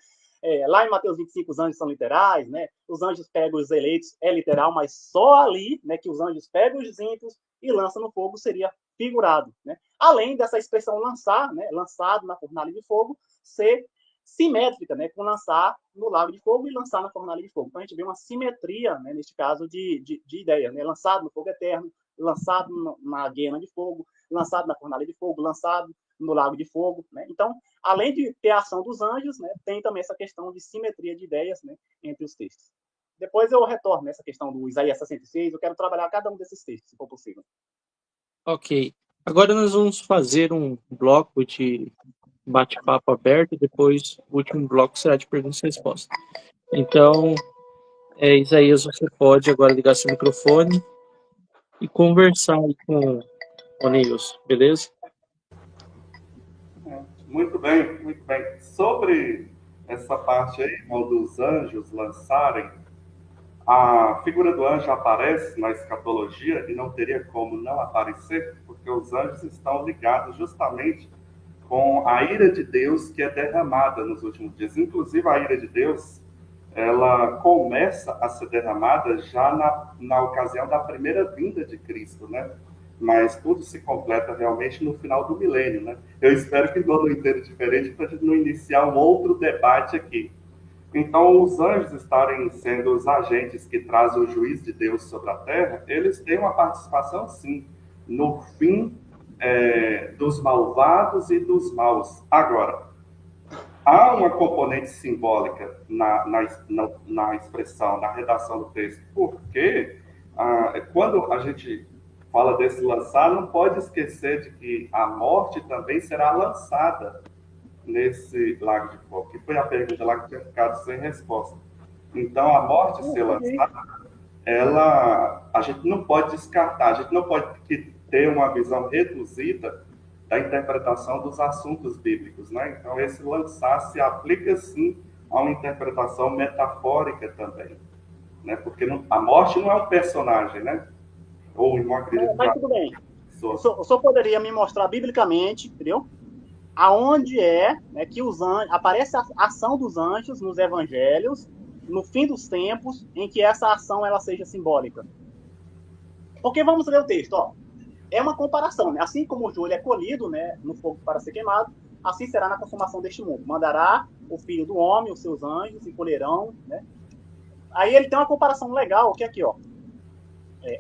Lá em Mateus 25, os anjos são literais, né? Os anjos pegam os eleitos, é literal, mas só ali, né, que os anjos pegam os ímpios e lançam no fogo seria figurado, né? Além dessa expressão lançar, né, lançado na fornalha de fogo, ser simétrica, né, com lançar no lago de fogo e lançar na fornalha de fogo. Então a gente vê uma simetria, né, neste caso de ideia, né? Lançado no fogo eterno, lançado na guena de fogo, lançado na fornalha de fogo, lançado no lago de fogo, né? Então, além de ter a ação dos anjos, né, tem também essa questão de simetria de ideias, né, entre os textos. Depois eu retorno nessa questão do Isaías 66, eu quero trabalhar cada um desses textos, se for possível. Ok. Agora nós vamos fazer um bloco de bate-papo aberto e depois o último bloco será de perguntas e respostas. Então, Isaías, você pode agora ligar seu microfone e conversar aí com o Nilson, beleza? Muito bem, muito bem. Sobre essa parte aí, dos anjos lançarem A figura do anjo aparece na escatologia e não teria como não aparecer, porque os anjos estão ligados justamente com a ira de Deus que é derramada nos últimos dias. Inclusive, a ira de Deus, ela começa a ser derramada já na ocasião da primeira vinda de Cristo, né? Mas tudo se completa realmente no final do milênio, né? Eu espero que não entenda diferente para a gente não iniciar um outro debate aqui. Então, os anjos estarem sendo os agentes que trazem o juízo de Deus sobre a terra, eles têm uma participação, sim, no fim dos malvados e dos maus. Agora, há uma componente simbólica na expressão, na redação do texto, porque quando a gente fala desse lançar, não pode esquecer de que a morte também será lançada nesse lago de fogo, que foi a pergunta lá que tinha ficado sem resposta. Então, a morte ser lançada, a gente não pode descartar, a gente não pode ter uma visão reduzida da interpretação dos assuntos bíblicos, né? Então, esse lançar se aplica, sim, a uma interpretação metafórica também, né? Porque a morte não é um personagem, né? Ou não acredito. Mas tudo bem. O senhor poderia me mostrar biblicamente, entendeu? Aonde né, que os anjos, aparece a ação dos anjos nos evangelhos, no fim dos tempos, em que essa ação ela seja simbólica. Porque vamos ler o texto, ó. É uma comparação, né? Assim como o joelho é colhido, né, no fogo para ser queimado, assim será na consumação deste mundo. Mandará o filho do homem, os seus anjos, e colherão, né? Aí ele tem uma comparação legal, que é aqui, ó.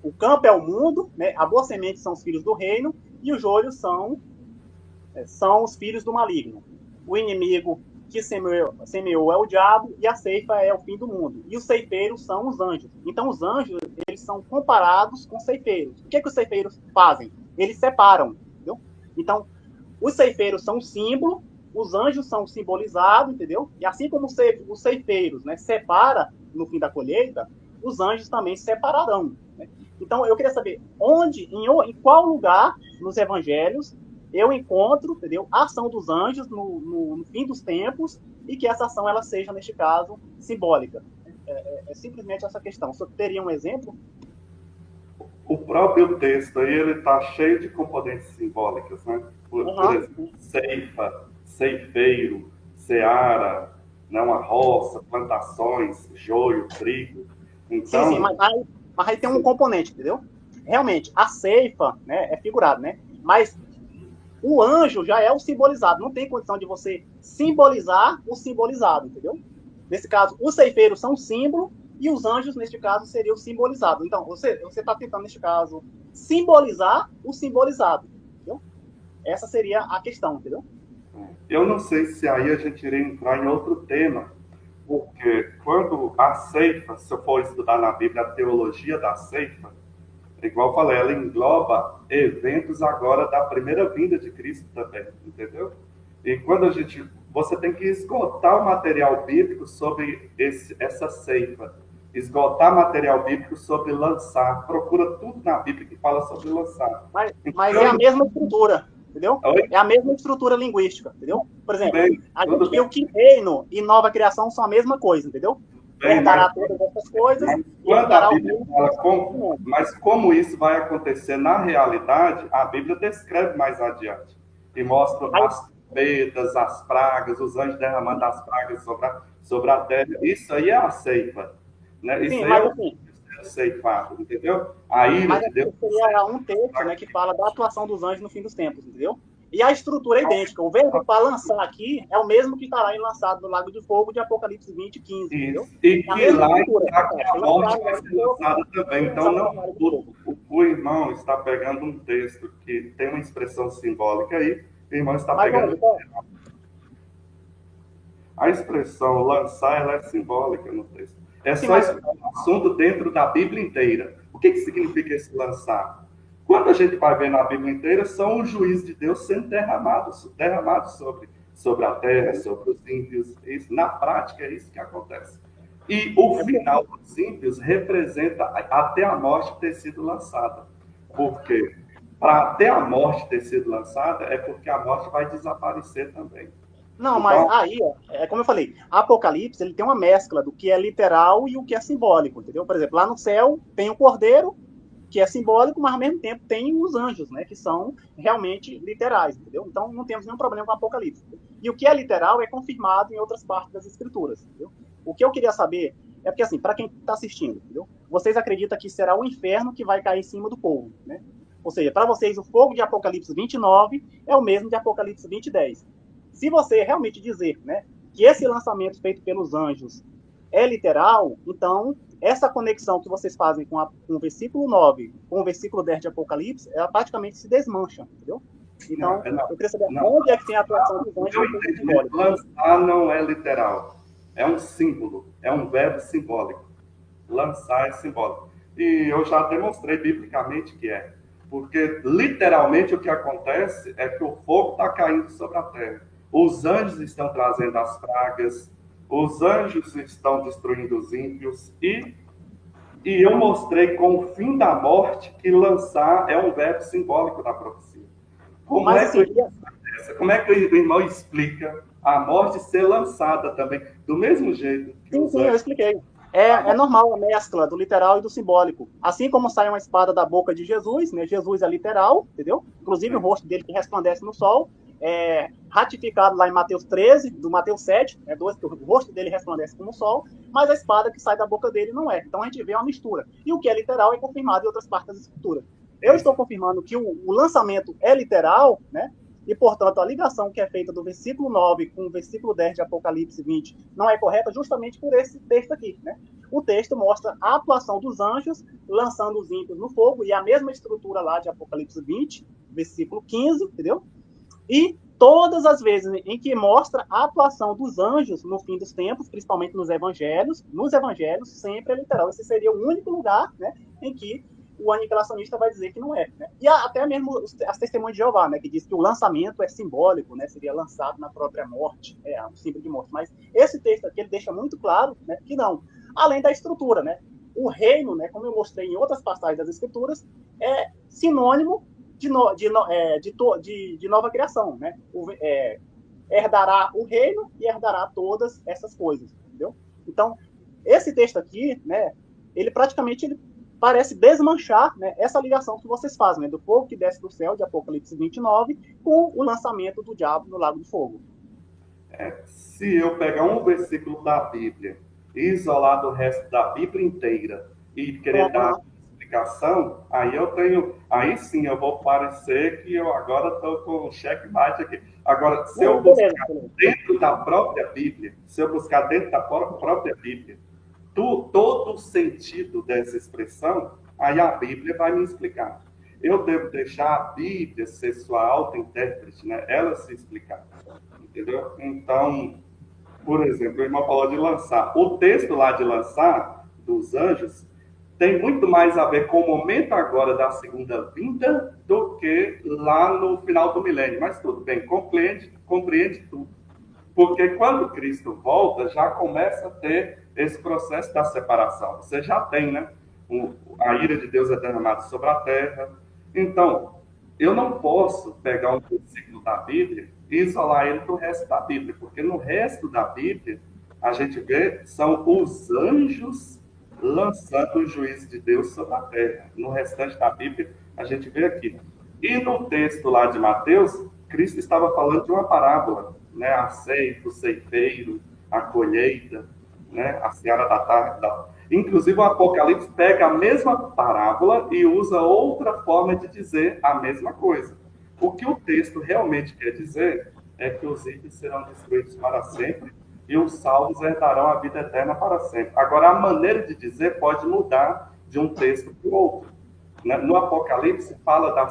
O campo é o mundo, né? A boa semente são os filhos do reino, e os joelhos são os filhos do maligno. O inimigo que semeou é o diabo, e a ceifa é o fim do mundo. E os ceifeiros são os anjos. Então, os anjos, eles são comparados com ceifeiros. O que os ceifeiros fazem? Eles separam, entendeu? Então, os ceifeiros são um símbolo, os anjos são simbolizados, entendeu? E assim como os ceifeiros, né, separa no fim da colheita, os anjos também separarão, né? Então, eu queria saber em qual lugar nos evangelhos eu encontro, entendeu, a ação dos anjos no fim dos tempos, e que essa ação ela seja, neste caso, simbólica. É simplesmente essa questão. Você teria um exemplo? O próprio texto aí, ele está cheio de componentes simbólicas, né? Por exemplo, ceifa, ceifeiro, seara, né? Uma roça, plantações, joio, trigo. Então, sim, mas aí tem um componente, entendeu? Realmente, a ceifa, né, é figurado, né? Mas o anjo já é o simbolizado. Não tem condição de você simbolizar o simbolizado, entendeu? Nesse caso, os ceifeiros são um símbolo e os anjos, neste caso, seriam o simbolizado. Então, você está tentando, neste caso, simbolizar o simbolizado, entendeu? Essa seria a questão, entendeu? Eu não sei se aí a gente iria entrar em outro tema, porque quando a ceifa, se eu for estudar na Bíblia a teologia da ceifa, igual eu falei, ela engloba eventos agora da primeira vinda de Cristo também, entendeu? E quando você tem que esgotar o material bíblico sobre essa ceifa, esgotar material bíblico sobre lançar, procura tudo na Bíblia que fala sobre lançar. Mas é a mesma estrutura, entendeu? Oi? É a mesma estrutura linguística, entendeu? Por exemplo, a gente viu que reino e nova criação são a mesma coisa, entendeu? Herdará todas essas coisas. Quando a Bíblia fala mas como isso vai acontecer na realidade, a Bíblia descreve mais adiante. E mostra as trombetas, as pragas, os anjos derramando as pragas sobre a terra. Isso aí é a ceifa. Né? Isso sim, aí mas é assim, ceifado, entendeu? A ira de Deus. Seria um texto, né, que fala da atuação dos anjos no fim dos tempos, entendeu? E a estrutura é idêntica. O verbo para lançar aqui é o mesmo que estará lançado no Lago de Fogo de Apocalipse 20, 15. Entendeu? E que lá a morte vai ser lançada também. Então, não, o irmão está pegando um texto que tem uma expressão simbólica aí, o irmão está pegando. A expressão lançar, ela é simbólica no texto. É só um assunto dentro da Bíblia inteira. O que significa esse lançar? Quando a gente vai ver na Bíblia inteira, são os juízos de Deus sendo derramados sobre a terra, sobre os ímpios. Isso, na prática, é isso que acontece. E o final dos ímpios representa até a morte ter sido lançada. Por quê? Para até a morte ter sido lançada, é porque a morte vai desaparecer também. Não, mas Então, aí, ó, é como eu falei, Apocalipse, ele tem uma mescla do que é literal e o que é simbólico, entendeu? Por exemplo, lá no céu tem o cordeiro, que é simbólico, mas ao mesmo tempo tem os anjos, né, que são realmente literais, entendeu? Então não temos nenhum problema com Apocalipse. E o que é literal é confirmado em outras partes das escrituras, entendeu? O que eu queria saber é porque, assim, para quem está assistindo, entendeu? Vocês acreditam que será o inferno que vai cair em cima do povo, né? Ou seja, para vocês, o fogo de Apocalipse 29 é o mesmo de Apocalipse 20:10. Se você realmente dizer, né, que esse lançamento feito pelos anjos é literal, então essa conexão que vocês fazem com o versículo 9 com o versículo 10 de Apocalipse, ela praticamente se desmancha, entendeu? Então, não, eu queria saber não. onde é que tem a atuação dos anjos Meu no texto entendimento, simbólico. lançar não é literal. É um símbolo, é um verbo simbólico. Lançar é simbólico. E eu já demonstrei biblicamente que é. Porque literalmente o que acontece é que o fogo está caindo sobre a terra. Os anjos estão trazendo as pragas, os anjos estão destruindo os ímpios, e eu mostrei com o fim da morte que lançar é um verbo simbólico da profecia. Como Mas é assim, que, como é que o irmão explica a morte ser lançada também? Do mesmo jeito que sim, os sim, eu anjos. expliquei. É normal a mescla do literal e do simbólico. Assim como sai uma espada da boca de Jesus, né? Jesus é literal, entendeu? Inclusive o rosto dele que resplandece no sol, é ratificado lá em Mateus 13, do Mateus 7, né? O rosto dele resplandece como o sol, mas a espada que sai da boca dele não é. Então a gente vê uma mistura. E o que é literal é confirmado em outras partes da escritura. Eu estou confirmando que o lançamento é literal, né? E, portanto, a ligação que é feita do versículo 9 com o versículo 10 de Apocalipse 20 não é correta justamente por esse texto aqui, né? O texto mostra a atuação dos anjos lançando os ímpios no fogo, e a mesma estrutura lá de Apocalipse 20, versículo 15, entendeu? E todas as vezes em que mostra a atuação dos anjos no fim dos tempos, principalmente nos evangelhos sempre é literal. Esse seria o único lugar, né, em que o aniquilacionista vai dizer que não é. Né? E até mesmo as testemunhas de Jeová, né, que diz que o lançamento é simbólico, né, seria lançado na própria morte, um símbolo de morte. Mas esse texto aqui ele deixa muito claro, né, que não. Além da estrutura, né, o reino, né, como eu mostrei em outras passagens das Escrituras, é sinônimo de nova criação, né? Herdará o reino e herdará todas essas coisas, entendeu? Então, esse texto aqui, né, ele praticamente parece desmanchar, né, essa ligação que vocês fazem, né, do fogo que desce do céu, de Apocalipse 29, com o lançamento do diabo no lago de fogo. Se eu pegar um versículo da Bíblia e isolar do resto da Bíblia inteira e querer dar explicação, aí sim eu vou parecer que eu agora estou com um checkmate aqui. Agora, se eu buscar dentro da própria Bíblia, todo o sentido dessa expressão, aí a Bíblia vai me explicar. Eu devo deixar a Bíblia ser sua auto-intérprete, né? Ela se explicar. Entendeu? Então, por exemplo, o irmão falou de lançar. O texto lá de lançar, dos anjos, tem muito mais a ver com o momento agora da segunda vinda do que lá no final do milênio. Mas tudo bem, compreende tudo. Porque quando Cristo volta, já começa a ter esse processo da separação. Você já tem, né? A ira de Deus é derramada sobre a terra. Então, eu não posso pegar um versículo da Bíblia e isolar ele do resto da Bíblia, porque no resto da Bíblia, a gente vê, são os anjos lançando o juízo de Deus sobre a terra. No restante da Bíblia, a gente vê aqui. E no texto lá de Mateus, Cristo estava falando de uma parábola, né? A ceifa, o ceifeiro, a colheita, né? A seara da tarde. Inclusive, o Apocalipse pega a mesma parábola e usa outra forma de dizer a mesma coisa. O que o texto realmente quer dizer é que os ímpios serão destruídos para sempre e os salvos herdarão a vida eterna para sempre. Agora, a maneira de dizer pode mudar de um texto para o outro. No Apocalipse fala da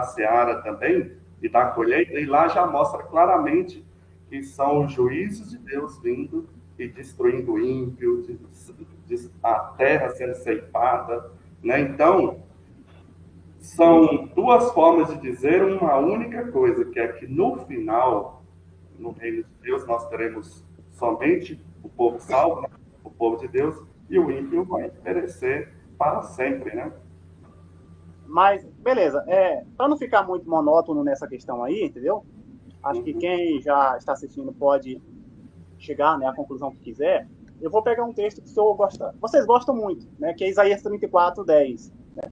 seara também e da colheita, e lá já mostra claramente que são os juízos de Deus vindo e destruindo o ímpio, a terra sendo ceifada. Né? Então, são duas formas de dizer uma única coisa, que é que no final, no reino de Deus, nós teremos somente o povo salvo, né? O povo de Deus, e o ímpio vai perecer para sempre, né? Mas, beleza, para não ficar muito monótono nessa questão aí, entendeu? Acho que quem já está assistindo pode chegar, né, à conclusão que quiser. Eu vou pegar um texto que o senhor gosta, vocês gostam muito, né, que é Isaías 34:10. Né?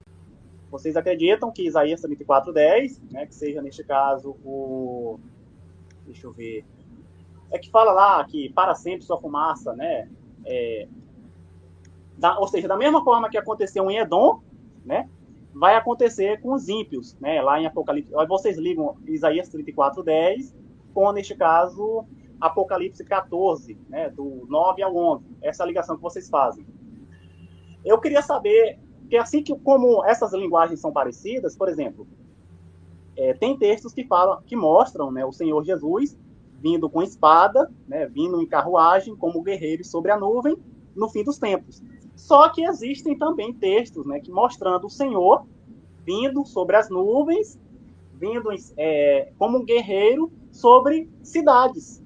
Vocês acreditam que Isaías 34:10, né, que seja, neste caso, deixa eu ver, que fala lá que para sempre sua fumaça, né, ou seja, da mesma forma que aconteceu em Edom, né, vai acontecer com os ímpios, né, lá em Apocalipse. Vocês ligam Isaías 34:10 com, neste caso, Apocalipse 14, né, do 9 ao 11. Essa é a ligação que vocês fazem. Eu queria saber, que assim como essas linguagens são parecidas, por exemplo, tem textos que mostram, né, o Senhor Jesus vindo com espada, né, vindo em carruagem como guerreiro sobre a nuvem no fim dos tempos. Só que existem também textos, né, que mostrando o Senhor vindo sobre as nuvens, vindo como um guerreiro sobre cidades.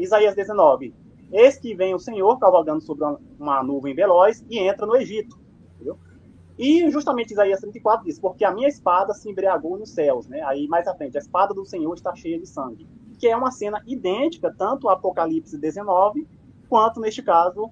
Isaías 19. Eis que vem o Senhor cavalgando sobre uma nuvem veloz e entra no Egito. Entendeu? E justamente Isaías 34 diz, porque a minha espada se embriagou nos céus. Né? Aí mais à frente, a espada do Senhor está cheia de sangue. Que é uma cena idêntica, tanto a Apocalipse 19, quanto, neste caso, 1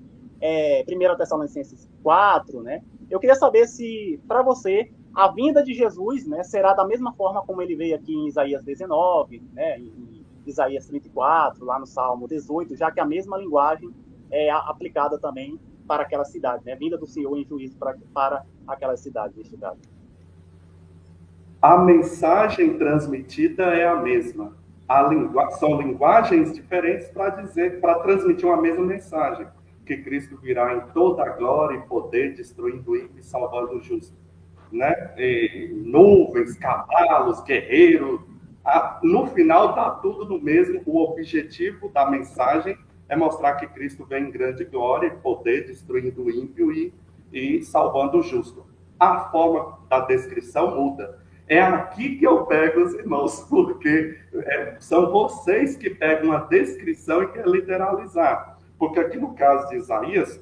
Tessalonicenses 4. Né? Eu queria saber se, para você, a vinda de Jesus, né, será da mesma forma como ele veio aqui em Isaías 19, né, em Isaías 34, lá no Salmo 18, já que a mesma linguagem é aplicada também para aquela cidade, né? Vinda do Senhor em juízo para aquela cidade, neste caso. A mensagem transmitida é a mesma. São linguagens diferentes para transmitir uma mesma mensagem, que Cristo virá em toda a glória e poder, destruindo o ímpio e salvando o justo. Né? Nuvens, cavalos, guerreiros. No final dá tudo no mesmo. O objetivo da mensagem é mostrar que Cristo vem em grande glória e poder, destruindo o ímpio e salvando o justo. A forma da descrição muda. É aqui que eu pego os irmãos, porque são vocês que pegam uma descrição e querem literalizar. Porque aqui no caso de Isaías,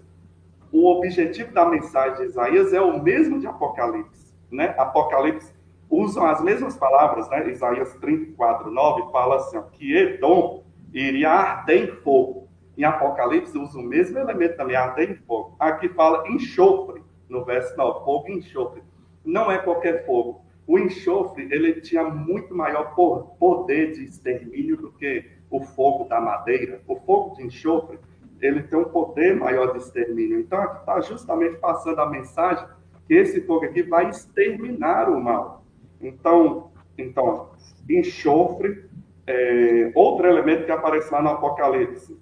o objetivo da mensagem de Isaías é o mesmo de Apocalipse. Né? Apocalipse usam as mesmas palavras, né? Isaías 34:9 fala assim, ó, que Edom iria arder em fogo. Em Apocalipse usa o mesmo elemento também, arder em fogo. Aqui fala enxofre, no verso 9, fogo e enxofre. Não é qualquer fogo. O enxofre, ele tinha muito maior poder de extermínio do que o fogo da madeira. O fogo de enxofre, ele tem um poder maior de extermínio. Então, aqui está justamente passando a mensagem que esse fogo aqui vai exterminar o mal. Então enxofre, outro elemento que aparece lá no Apocalipse,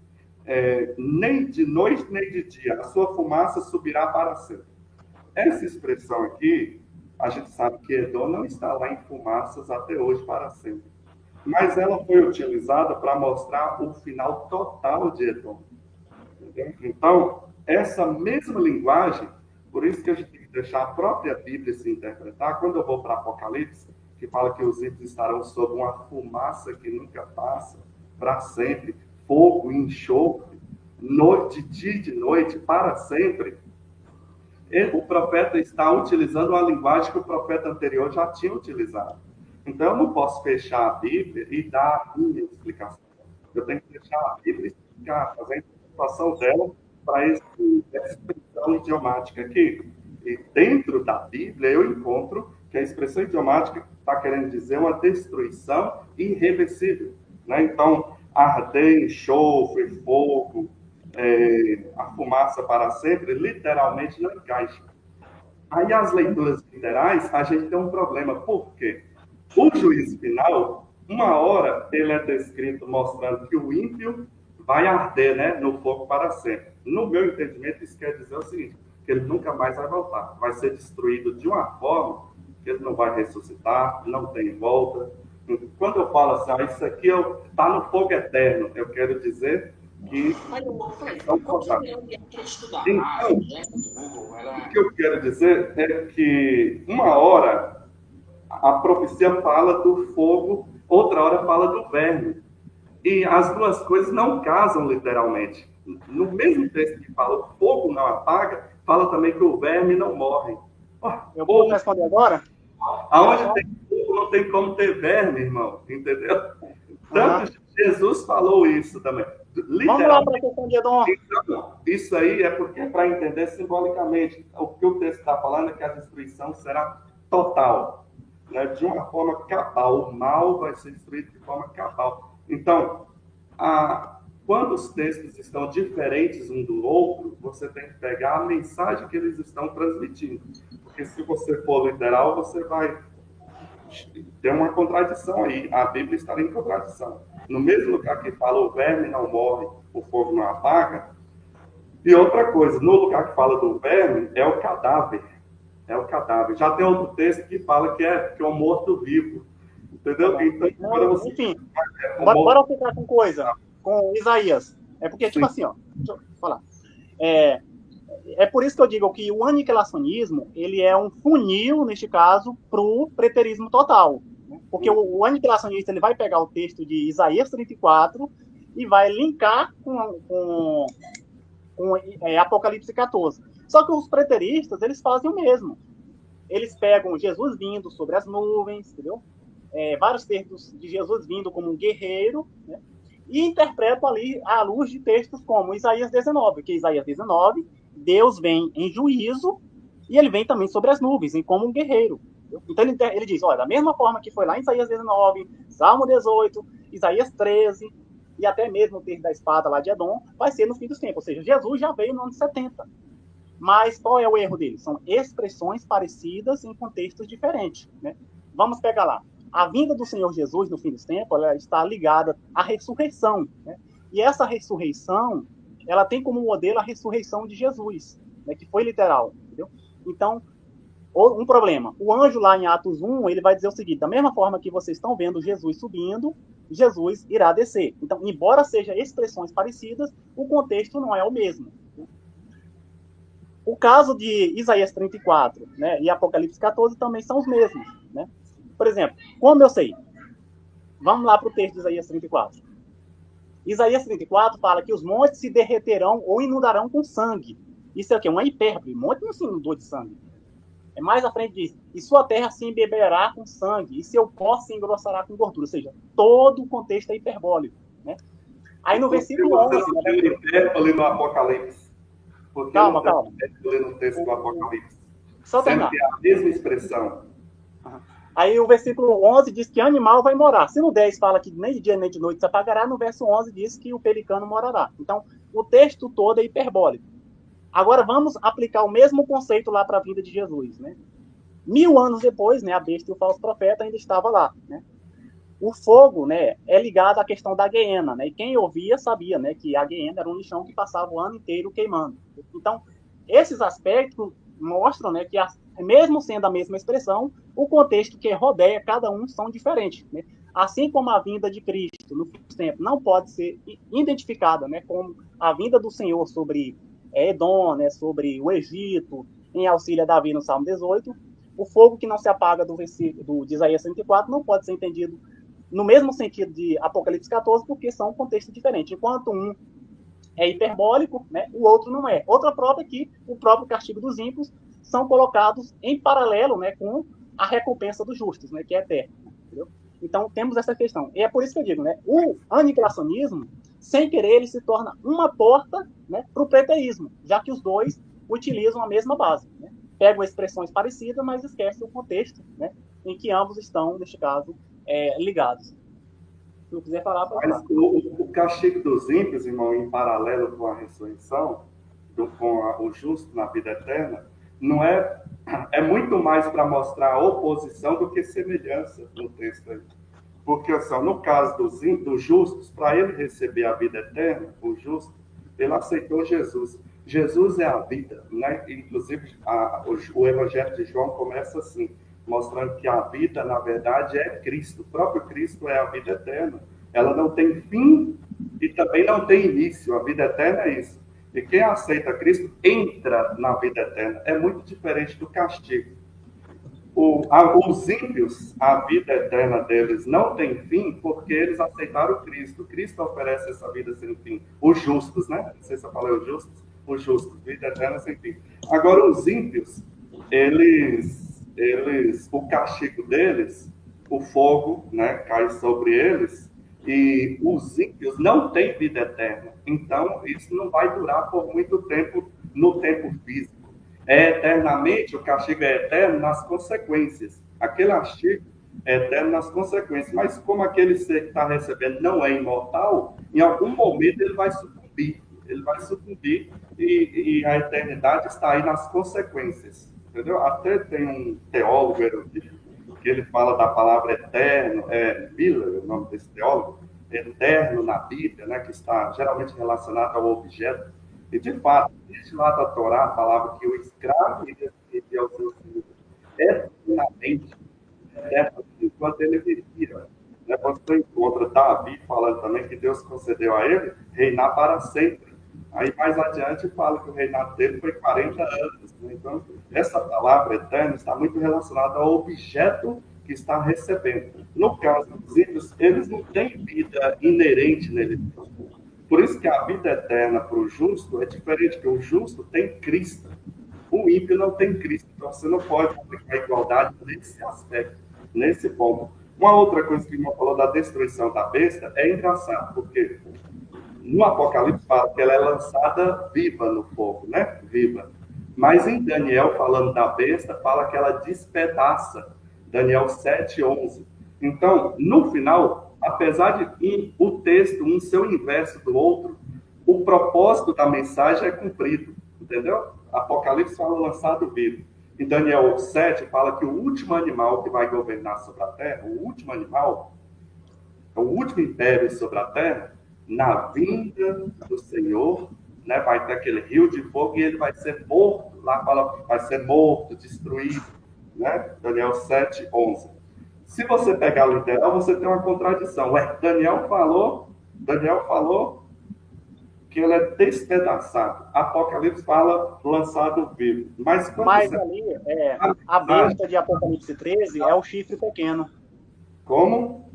nem de noite nem de dia, a sua fumaça subirá para sempre. Essa expressão aqui, a gente sabe que Edom não está lá em fumaças até hoje para sempre. Mas ela foi utilizada para mostrar o final total de Edom. Então, essa mesma linguagem, por isso que a gente tem que deixar a própria Bíblia se interpretar. Quando eu vou para Apocalipse, que fala que os ímpios estarão sob uma fumaça que nunca passa, para sempre, fogo e enxofre, noite, dia e de noite, para sempre. O profeta está utilizando uma linguagem que o profeta anterior já tinha utilizado. Então, eu não posso fechar a Bíblia e dar a minha explicação. Eu tenho que deixar a Bíblia explicar, fazer a interpretação dela para essa expressão idiomática aqui. E dentro da Bíblia eu encontro que a expressão idiomática está querendo dizer uma destruição irreversível. Né? Então, arder, enxofre, fogo, a fumaça para sempre, literalmente não encaixa. Aí as leituras literais, a gente tem um problema. Por quê? O juízo final, uma hora ele é descrito mostrando que o ímpio vai arder, né, no fogo para sempre. No meu entendimento, isso quer dizer o seguinte, que ele nunca mais vai voltar. Vai ser destruído de uma forma que ele não vai ressuscitar, não tem volta. Quando eu falo assim, isso aqui está no fogo eterno, eu quero dizer que... Então, o que eu quero dizer é que uma hora a profecia fala do fogo, outra hora fala do verme. E as duas coisas não casam literalmente. No mesmo texto que fala o fogo não apaga, fala também que o verme não morre. Eu posso responder agora? Aonde tem fogo não tem como ter verme, irmão, entendeu? Tanto Jesus falou isso também. Vamos lá para a questão de Edom. Então, isso aí é porque para entender simbolicamente. O que o texto está falando é que a destruição será total, né? De uma forma cabal. O mal vai ser destruído de forma cabal. Então, quando os textos estão diferentes um do outro, você tem que pegar a mensagem que eles estão transmitindo. Porque se você for literal, você vai ter uma contradição aí. A Bíblia está em contradição. No mesmo lugar que fala o verme não morre, o fogo não apaga. E outra coisa, no lugar que fala do verme, é o cadáver. É o cadáver. Já tem outro texto que fala que é um morto-vivo. Entendeu? Então, você... Enfim, bora ficar com coisa. Com Isaías. É porque, tipo assim, ó, deixa eu falar. É por isso que eu digo que o aniquilacionismo, ele é um funil, neste caso, para o preterismo total. Né? Porque o aniquilacionista, ele vai pegar o texto de Isaías 34 e vai linkar com Apocalipse 14. Só que os preteristas, eles fazem o mesmo. Eles pegam Jesus vindo sobre as nuvens, entendeu? Vários textos de Jesus vindo como um guerreiro, né? E interpretam ali à luz de textos como Isaías 19, que Isaías 19, Deus vem em juízo e ele vem também sobre as nuvens, como um guerreiro. Entendeu? Então ele diz, olha, da mesma forma que foi lá em Isaías 19, Salmo 18, Isaías 13, e até mesmo o texto da espada lá de Edom, vai ser no fim dos tempos. Ou seja, Jesus já veio no ano 70. Mas qual é o erro dele? São expressões parecidas em contextos diferentes. Né? Vamos pegar lá. A vinda do Senhor Jesus no fim dos tempos, ela está ligada à ressurreição. Né? E essa ressurreição, ela tem como modelo a ressurreição de Jesus, né? Que foi literal. Entendeu? Então, um problema. O anjo lá em Atos 1, ele vai dizer o seguinte, da mesma forma que vocês estão vendo Jesus subindo, Jesus irá descer. Então, embora sejam expressões parecidas, o contexto não é o mesmo. O caso de Isaías 34, né, e Apocalipse 14 também são os mesmos. Né? Por exemplo, como eu sei? Vamos lá para o texto de Isaías 34. Isaías 34 fala que os montes se derreterão ou inundarão com sangue. Isso é o quê? Uma hipérbole. Monte não se inundou de sangue. Mais à frente diz, e sua terra se embeberá com sangue, e seu pó se engrossará com gordura. Ou seja, todo o contexto é hiperbólico. Né? Aí no versículo 11... Você hipérbole no Apocalipse. Porque calma. No texto do Apocalipse. Só terminar. Sempre é a mesma expressão. Aí o versículo 11 diz que animal vai morar. Se no 10 fala que nem de dia nem de noite se apagará, no verso 11 diz que o pelicano morará. Então, o texto todo é hiperbólico. Agora vamos aplicar o mesmo conceito lá para a vinda de Jesus. Né? 1000 anos depois, né, a besta e o falso profeta ainda estava lá. Né? O fogo, né, é ligado à questão da guiena. Né? E quem ouvia sabia, né, que a guiena era um lixão que passava o ano inteiro queimando. Então, esses aspectos mostram, né, que mesmo sendo a mesma expressão, o contexto que rodeia cada um são diferentes. Né? Assim como a vinda de Cristo no fim dos tempos não pode ser identificada, né, como a vinda do Senhor sobre Edom, né, sobre o Egito, em auxílio a Davi no Salmo 18, o fogo que não se apaga do versículo de Isaías 34 não pode ser entendido no mesmo sentido de Apocalipse 14, porque são contextos diferentes. Enquanto um é hiperbólico, né, o outro não é. Outra prova é que o próprio castigo dos ímpios são colocados em paralelo, né, com a recompensa dos justos, né, que é eterna. Entendeu? Então, temos essa questão. E é por isso que eu digo, né, o aniquilacionismo, sem querer, ele se torna uma porta, né, para o preteísmo, já que os dois utilizam a mesma base. Né? Pegam expressões parecidas, mas esquecem o contexto, né, em que ambos estão, neste caso, ligados. Se não quiser falar, pode falar. Mas o castigo dos ímpios, irmão, em paralelo com a ressurreição, com o justo na vida eterna, não é muito mais para mostrar oposição do que semelhança no texto aí. Porque, assim, no caso dos justos, para ele receber a vida eterna, o justo, ele aceitou Jesus. Jesus é a vida, né? Inclusive, o Evangelho de João começa assim, mostrando que a vida, na verdade, é Cristo. O próprio Cristo é a vida eterna. Ela não tem fim e também não tem início. A vida eterna é isso. E quem aceita Cristo entra na vida eterna. É muito diferente do castigo. Os ímpios, a vida eterna deles não tem fim porque eles aceitaram Cristo. Cristo oferece essa vida sem fim. Os justos, né? Não sei se eu falei os justos, vida eterna sem fim. Agora, os ímpios, o castigo deles o fogo, né, cai sobre eles, e os ímpios não têm vida eterna. Então, isso não vai durar por muito tempo no tempo físico. É eternamente, o castigo é eterno nas consequências. Aquele castigo é eterno nas consequências. Mas como aquele ser que está recebendo não é imortal, em algum momento ele vai sucumbir. Ele vai sucumbir e a eternidade está aí nas consequências. Entendeu? Até tem um teólogo erudito que ele fala da palavra eterno, Miller, o nome desse teólogo, eterno na Bíblia, né, que está geralmente relacionado ao objeto. E, de fato, desde lá da Torá, a palavra que o escravo iria servir ao seu senhor eternamente, enquanto ele vivia. Né? Você encontra Davi falando também que Deus concedeu a ele reinar para sempre. Aí, mais adiante, fala que o reinado dele foi 40 anos. Né? Então, essa palavra eterna está muito relacionada ao objeto que está recebendo. No caso dos ímpios, eles não têm vida inerente neles. Por isso que a vida eterna para o justo é diferente, porque o justo tem Cristo. O ímpio não tem Cristo. Então, você não pode aplicar a igualdade nesse aspecto, nesse ponto. Uma outra coisa que o irmão falou da destruição da besta é engraçado, porque no Apocalipse fala que ela é lançada viva no fogo, né? Viva. Mas em Daniel, falando da besta, fala que ela despedaça. Daniel 7:11. Então, no final, apesar de o texto um ser o inverso do outro, o propósito da mensagem é cumprido, entendeu? Apocalipse fala lançado vivo. Em Daniel 7 fala que o último animal que vai governar sobre a terra, o último animal, o último império sobre a terra, na vinda do Senhor, né, vai ter aquele rio de fogo e ele vai ser morto, lá fala, vai ser morto, destruído, né? Daniel 7:11. Se você pegar literal, você tem uma contradição. Daniel falou que ele é despedaçado. Apocalipse fala lançado vivo. Mas você... ali, a besta de Apocalipse 13 é o chifre pequeno. Como?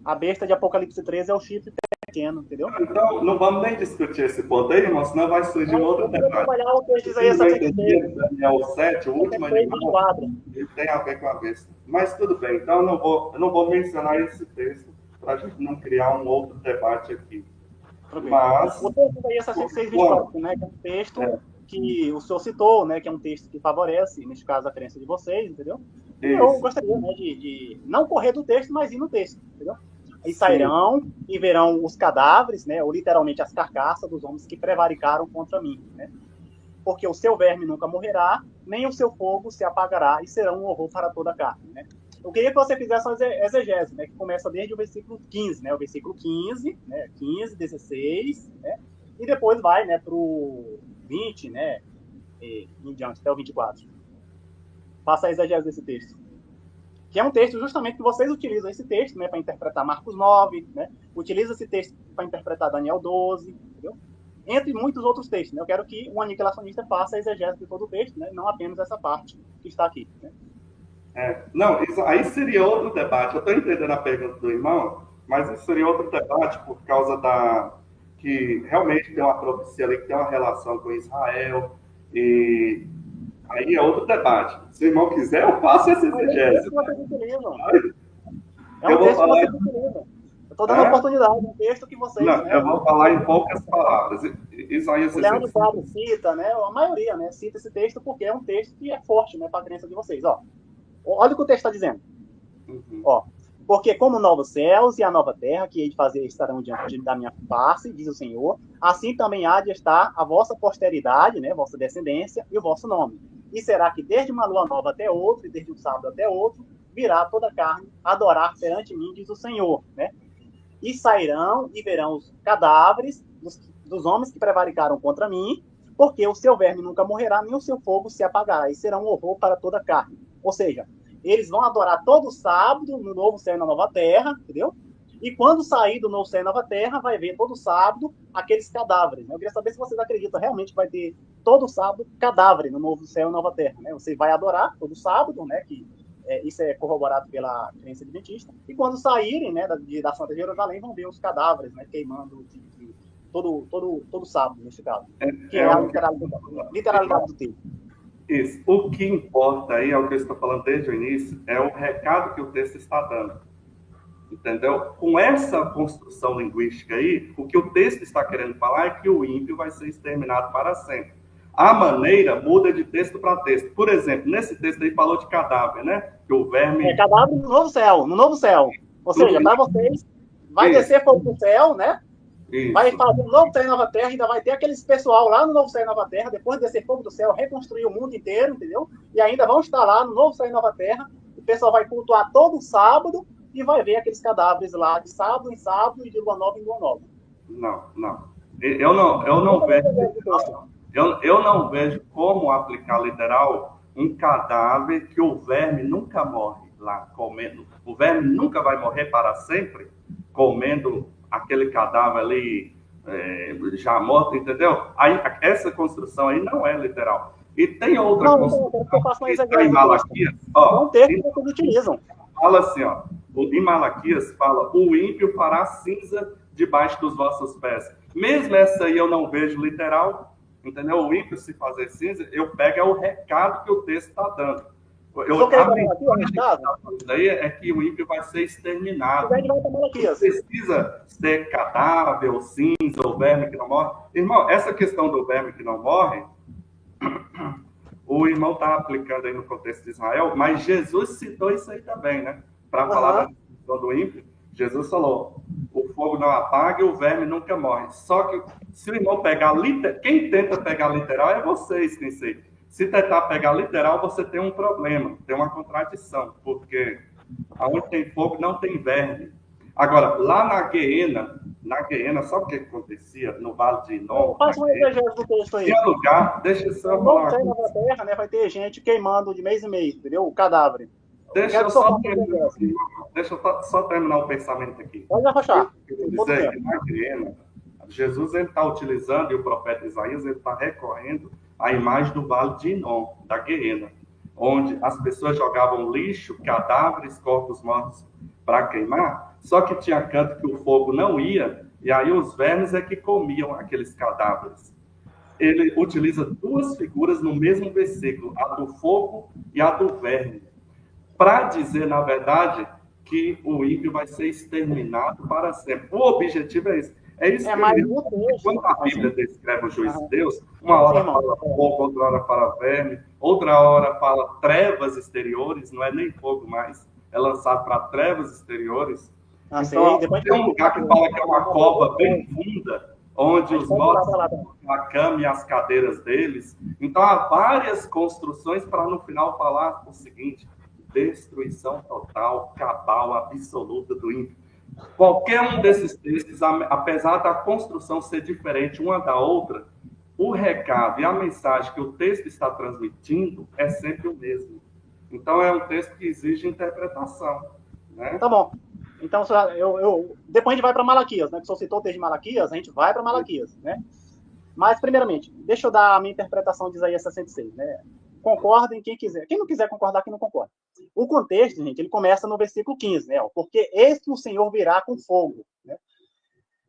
A besta de Apocalipse 13 é o chifre pequeno, entendeu? Então, não vamos nem discutir esse ponto aí, irmão, senão vai surgir um outro debate. Trabalhar o texto de Isaías 63. Daniel 7, o último animal, ele tem a ver com a besta. Mas tudo bem, então eu não vou mencionar esse texto para a gente não criar um outro debate aqui. Mas... O texto de Isaías 66, 24, né, que é um texto que o senhor citou, né, que é um texto que favorece, neste caso, a crença de vocês, entendeu? E eu gostaria, né, de não correr do texto, mas ir no texto, entendeu? E sairão e verão os cadáveres, né, ou literalmente as carcaças dos homens que prevaricaram contra mim, né? Porque o seu verme nunca morrerá, nem o seu fogo se apagará, e serão um horror para toda a carne, né? Eu queria que você fizesse uma exegese, né, que começa desde o versículo 15, né, o versículo 15, né, 15, 16, né, e depois vai, né, para o 20, né, e em diante, até o 24. Faça a exegese desse texto. Que é um texto justamente que vocês utilizam esse texto, né, para interpretar Marcos 9, né, utiliza esse texto para interpretar Daniel 12, entendeu? Entre muitos outros textos, né? Eu quero que o aniquilacionista faça a exegese de todo o texto, né, não apenas essa parte que está aqui, né? Não, isso aí seria outro debate. Eu estou entendendo a pergunta do irmão, mas isso seria outro debate por causa que realmente tem uma profecia ali que tem uma relação com Israel, e aí é outro debate. Se o irmão quiser, eu faço essa exegese. É um texto que vocês utilizam. Eu estou dando oportunidade, um texto que vocês... Não, eu vou falar em poucas palavras. Isaías 66. O Leandro Pablo cita, né, a maioria, né, cita esse texto porque é um texto que é forte, né, para a crença de vocês. Olha o que o texto está dizendo. Porque como novos céus e a nova terra que hei de fazer estarão diante da minha face, diz o Senhor, assim também há de estar a vossa posteridade, né, vossa descendência e o vosso nome. E será que desde uma lua nova até outro, e desde um sábado até outro, virá toda a carne adorar perante mim, diz o Senhor, né? E sairão e verão os cadáveres dos homens que prevaricaram contra mim, porque o seu verme nunca morrerá, nem o seu fogo se apagará, e será um horror para toda a carne. Ou seja, eles vão adorar todo sábado no novo céu e na nova terra, entendeu? E quando sair do novo céu e nova terra, vai ver todo sábado aqueles cadáveres, né? Eu queria saber se vocês acreditam realmente que vai ter todo sábado cadáver no novo céu e nova terra, né? Você vai adorar todo sábado, né? Que isso é corroborado pela crença adventista. E quando saírem, né, da Santa Jerusalém, vão ver os cadáveres, né, queimando todo sábado, nesse caso. Que é a literalidade do texto. Isso. O que importa aí, é o que eu estou falando desde o início, é o recado que o texto está dando. Entendeu? Com essa construção linguística aí, o que o texto está querendo falar é que o ímpio vai ser exterminado para sempre. A maneira muda de texto para texto. Por exemplo, nesse texto aí falou de cadáver, né? Que o verme... cadáver no novo céu, no novo céu. Ou seja, para vocês, vai Isso. descer fogo do céu, né? Isso. Vai fazer um novo céu e nova terra, ainda vai ter aqueles pessoal lá no novo céu e nova terra, depois de descer fogo do céu, reconstruir o mundo inteiro, entendeu? E ainda vão estar lá no novo céu e nova terra, o pessoal vai cultuar todo sábado e vai ver aqueles cadáveres lá de sábado em sábado e de lua nova em lua nova. Não. Eu não vejo... Eu não vejo como aplicar literal um cadáver que o verme nunca morre lá comendo. O verme nunca vai morrer para sempre comendo aquele cadáver ali já morto, entendeu? Aí, essa construção aí não é literal. E tem outra construção que está em Malaquias. Ó, que vocês utilizam. Fala assim, ó. Em Malaquias fala: o ímpio fará cinza debaixo dos vossos pés. Mesmo essa aí eu não vejo literal. Entendeu? O ímpio se fazer cinza, eu pego o recado que o texto está dando. Daí é que o ímpio vai ser exterminado. Não precisa ser cadáver, ou cinza, ou verme que não morre. Irmão, essa questão do verme que não morre, o irmão está aplicando aí no contexto de Israel, mas Jesus citou isso aí também, né? Para falar da questão do ímpio, Jesus falou: o fogo não apaga e o verme nunca morre. Só que se o irmão pegar quem tenta pegar literal é vocês, quem sei. Se tentar pegar literal, você tem um problema, tem uma contradição, porque aonde tem fogo não tem verme. Agora, lá na Guiena, sabe o que acontecia no Vale de Inom? Faz uma exegese do texto aí. Tinha lugar, deixa eu só falar. Na terra, né, vai ter gente queimando de mês em mês, entendeu? O cadáver. Deixa eu só terminar o pensamento aqui. Pode arrochar. Eu vou dizer que na Guiena, Jesus está utilizando, e o profeta Isaías está recorrendo à imagem do Vale de Inom, da Guiena, onde as pessoas jogavam lixo, cadáveres, corpos mortos para queimar, só que tinha canto que o fogo não ia, e aí os vermes é que comiam aqueles cadáveres. Ele utiliza duas figuras no mesmo versículo, a do fogo e a do verme, para dizer, na verdade, que o ímpio vai ser exterminado para sempre. O objetivo é esse. É isso que quando a Bíblia descreve o juízo de Deus, uma hora fala fogo, outra hora fala verme, outra hora fala trevas exteriores, não é nem fogo mais, é lançado para trevas exteriores. Então, tem um lugar que fala que é uma cova bem funda, onde os mortos a cama e as cadeiras deles. Então, há várias construções para no final falar o seguinte: destruição total, cabal, absoluta do ímpio. Qualquer um desses textos, apesar da construção ser diferente uma da outra, o recado e a mensagem que o texto está transmitindo é sempre o mesmo. Então, é um texto que exige interpretação. Né? Tá bom. Então, depois a gente vai para Malaquias, né? Que só citou o texto de Malaquias, a gente vai para Malaquias, né? Mas, primeiramente, deixa eu dar a minha interpretação de Isaías 66, né? Concordem quem quiser. Quem não quiser concordar, quem não concorda. O contexto, gente, ele começa no versículo 15, né? Porque eis que o Senhor virá com fogo, né?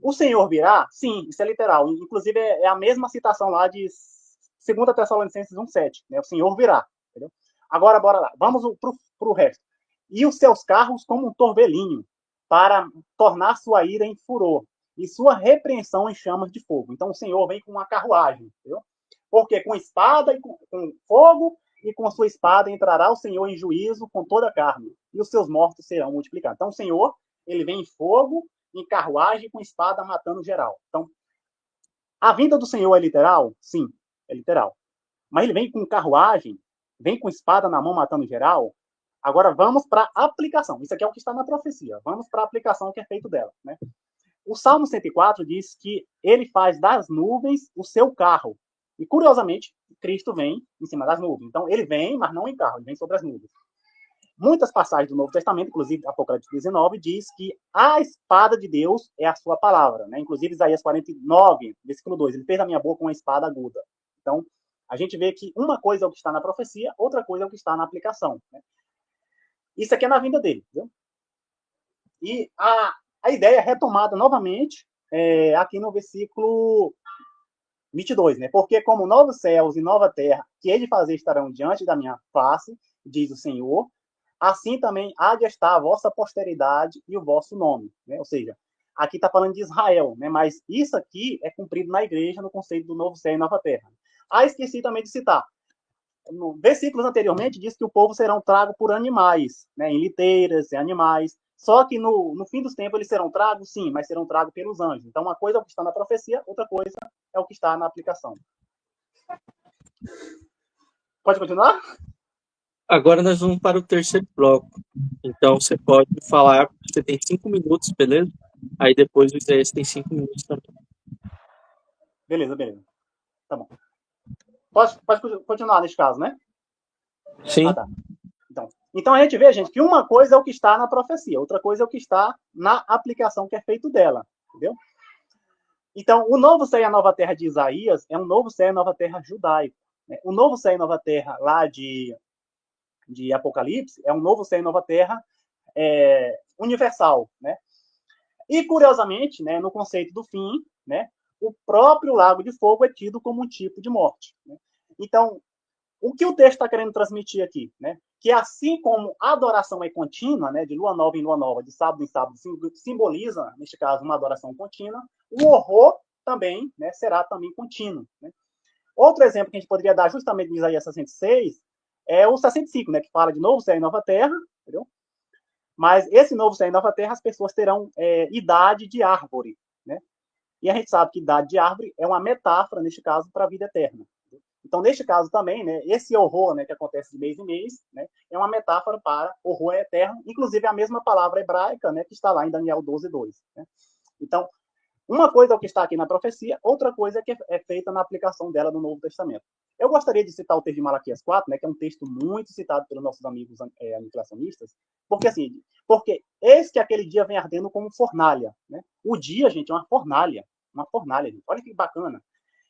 O Senhor virá, sim, isso é literal. Inclusive, é a mesma citação lá de 2 Tessalonicenses 1,7, né? O Senhor virá, entendeu? Agora, bora lá. Vamos pro resto. E os seus carros como um torvelinho, para tornar sua ira em furor, e sua repreensão em chamas de fogo. Então, o Senhor vem com uma carruagem, entendeu? Porque com espada e com fogo, e com a sua espada entrará o Senhor em juízo com toda a carne, e os seus mortos serão multiplicados. Então, o Senhor, ele vem em fogo, em carruagem, com espada, matando geral. Então, a vinda do Senhor é literal? Sim, é literal. Mas ele vem com carruagem, vem com espada na mão, matando geral. Agora, vamos para a aplicação. Isso aqui é o que está na profecia. Vamos para a aplicação que é feito dela, né? O Salmo 104 diz que ele faz das nuvens o seu carro. E, curiosamente, Cristo vem em cima das nuvens. Então, ele vem, mas não em carro, ele vem sobre as nuvens. Muitas passagens do Novo Testamento, inclusive Apocalipse 19, diz que a espada de Deus é a sua palavra, né? Inclusive Isaías 49, versículo 2, ele fez a minha boca uma espada aguda. Então, a gente vê que uma coisa é o que está na profecia, outra coisa é o que está na aplicação, né? Isso aqui é na vinda dele, viu? E a ideia é retomada novamente aqui no versículo 22, né? Porque como novos céus e nova terra que hei de fazer estarão diante da minha face, diz o Senhor, assim também há de estar a vossa posteridade e o vosso nome, né? Ou seja, aqui está falando de Israel, né? Mas isso aqui é cumprido na igreja no conceito do novo céu e nova terra. Esqueci também de citar. No versículos anteriormente diz que o povo serão trago por animais, né? Em liteiras, em animais. Só que no fim dos tempos eles serão tragos, sim, mas serão tragos pelos anjos. Então, uma coisa é o que está na profecia, outra coisa é o que está na aplicação. Pode continuar? Agora nós vamos para o terceiro bloco. Então, você pode falar, você tem 5 minutos, beleza? Aí depois o Isaías tem 5 minutos também. Beleza. Tá bom. Pode continuar nesse caso, né? Sim. Tá. Então a gente vê, gente, que uma coisa é o que está na profecia, outra coisa é o que está na aplicação que é feito dela, entendeu? Então, o novo céu e a nova terra de Isaías é um novo céu e nova terra judaico. Né? O novo céu e nova terra lá de Apocalipse é um novo céu e nova terra universal, né? E, curiosamente, né, no conceito do fim, né, o próprio lago de fogo é tido como um tipo de morte. Né? Então, o que o texto está querendo transmitir aqui? Né? Que assim como a adoração é contínua, né, de lua nova em lua nova, de sábado em sábado, simboliza, neste caso, uma adoração contínua, o horror também, né, será também contínuo. Né? Outro exemplo que a gente poderia dar justamente em Isaías 66 é o 65, né, que fala de novo céu e nova terra, entendeu? Mas esse novo céu e nova terra, as pessoas terão idade de árvore, né? E a gente sabe que idade de árvore é uma metáfora, neste caso, para a vida eterna. Então, neste caso também, né, esse horror, né, que acontece de mês em mês, né, é uma metáfora para horror eterno, inclusive a mesma palavra hebraica, né, que está lá em Daniel 12:2. Né? Então, uma coisa é o que está aqui na profecia, outra coisa é que é feita na aplicação dela no Novo Testamento. Eu gostaria de citar o texto de Malaquias 4, né, que é um texto muito citado pelos nossos amigos aniquilacionistas, porque eis que aquele dia vem ardendo como fornalha. Né? O dia, gente, é uma fornalha, gente. Olha que bacana.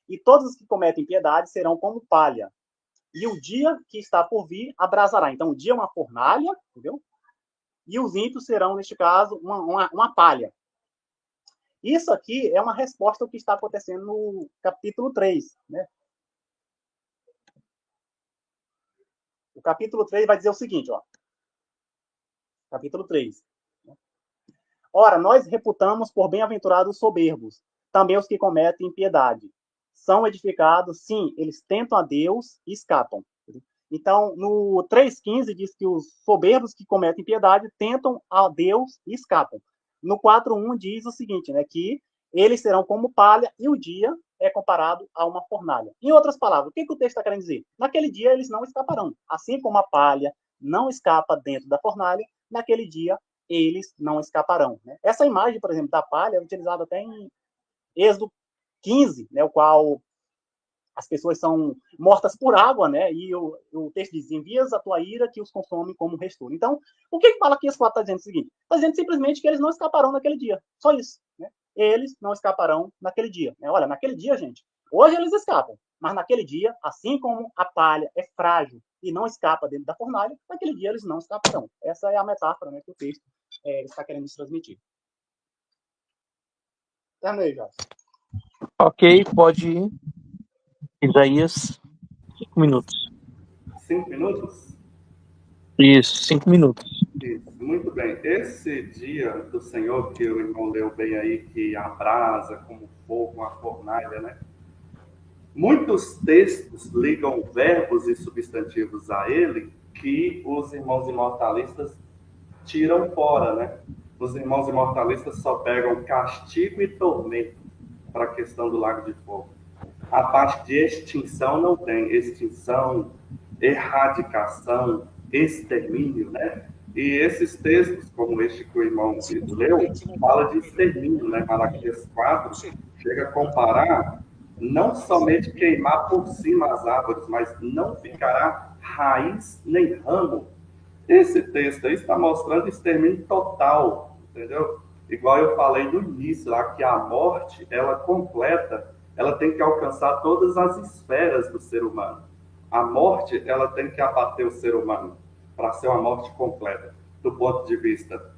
E todos os que cometem impiedade serão como palha. E o dia que está por vir abrasará. Então, o dia é uma fornalha, entendeu? E os ímpios serão, neste caso, uma palha. Isso aqui é uma resposta ao que está acontecendo no capítulo 3. Né? O capítulo 3 vai dizer o seguinte, ó. Capítulo 3. Ora, nós reputamos por bem-aventurados os soberbos, também os que cometem impiedade. São edificados, sim, eles tentam a Deus e escapam. Então, no 3:15 diz que os soberbos que cometem impiedade tentam a Deus e escapam. No 4:1 diz o seguinte, né, que eles serão como palha e o dia é comparado a uma fornalha. Em outras palavras, o que o texto está querendo dizer? Naquele dia eles não escaparão. Assim como a palha não escapa dentro da fornalha, naquele dia eles não escaparão. Né? Essa imagem, por exemplo, da palha é utilizada até em Êxodo 15, né, o qual as pessoas são mortas por água, né? E o texto diz, envias a tua ira que os consome como resturo. Então, o que Malaquias 4 está dizendo? O seguinte, está dizendo simplesmente que eles não escaparão naquele dia. Só isso. Né? Eles não escaparão naquele dia. Né? Olha, naquele dia, gente, hoje eles escapam, mas naquele dia, assim como a palha é frágil e não escapa dentro da fornalha, naquele dia eles não escaparão. Essa é a metáfora, né, que o texto está querendo nos transmitir. Terminei, Jorge. Ok, pode ir. Isaías, 5 minutos. 5 minutos? Isso, 5 minutos. Isso, muito bem. Esse dia do Senhor, que o irmão leu bem aí, que abrasa como fogo, uma fornalha, né? Muitos textos ligam verbos e substantivos a ele que os irmãos imortalistas tiram fora, né? Os irmãos imortalistas só pegam castigo e tormento para a questão do lago de fogo. A parte de extinção não tem. Extinção, erradicação, extermínio, né? E esses textos, como este que o irmão leu, fala de extermínio, né? Malaquias 4 chega a comparar não somente queimar por cima as árvores, mas não ficará raiz nem ramo. Esse texto aí está mostrando extermínio total, entendeu? Igual eu falei no início lá, que a morte, ela completa, ela tem que alcançar todas as esferas do ser humano. A morte, ela tem que abater o ser humano para ser uma morte completa, do ponto de vista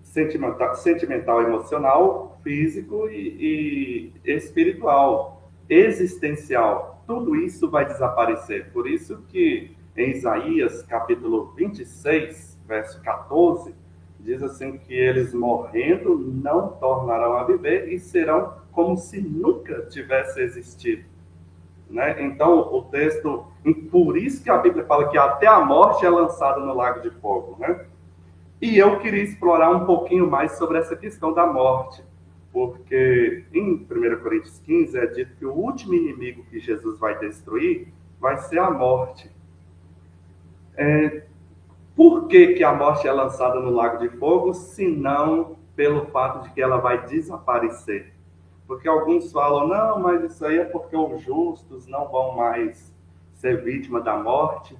sentimental, emocional, físico e espiritual. existencial, tudo isso vai desaparecer. Por isso que em Isaías, capítulo 26, verso 14, diz assim que eles morrendo não tornarão a viver e serão como se nunca tivesse existido. Né? Então, o texto, por isso que a Bíblia fala que até a morte é lançada no lago de fogo. Né? E eu queria explorar um pouquinho mais sobre essa questão da morte, porque em 1 Coríntios 15 é dito que o último inimigo que Jesus vai destruir vai ser a morte. Por que a morte é lançada no lago de fogo, se não pelo fato de que ela vai desaparecer? Porque alguns falam, não, mas isso aí é porque os justos não vão mais ser vítima da morte.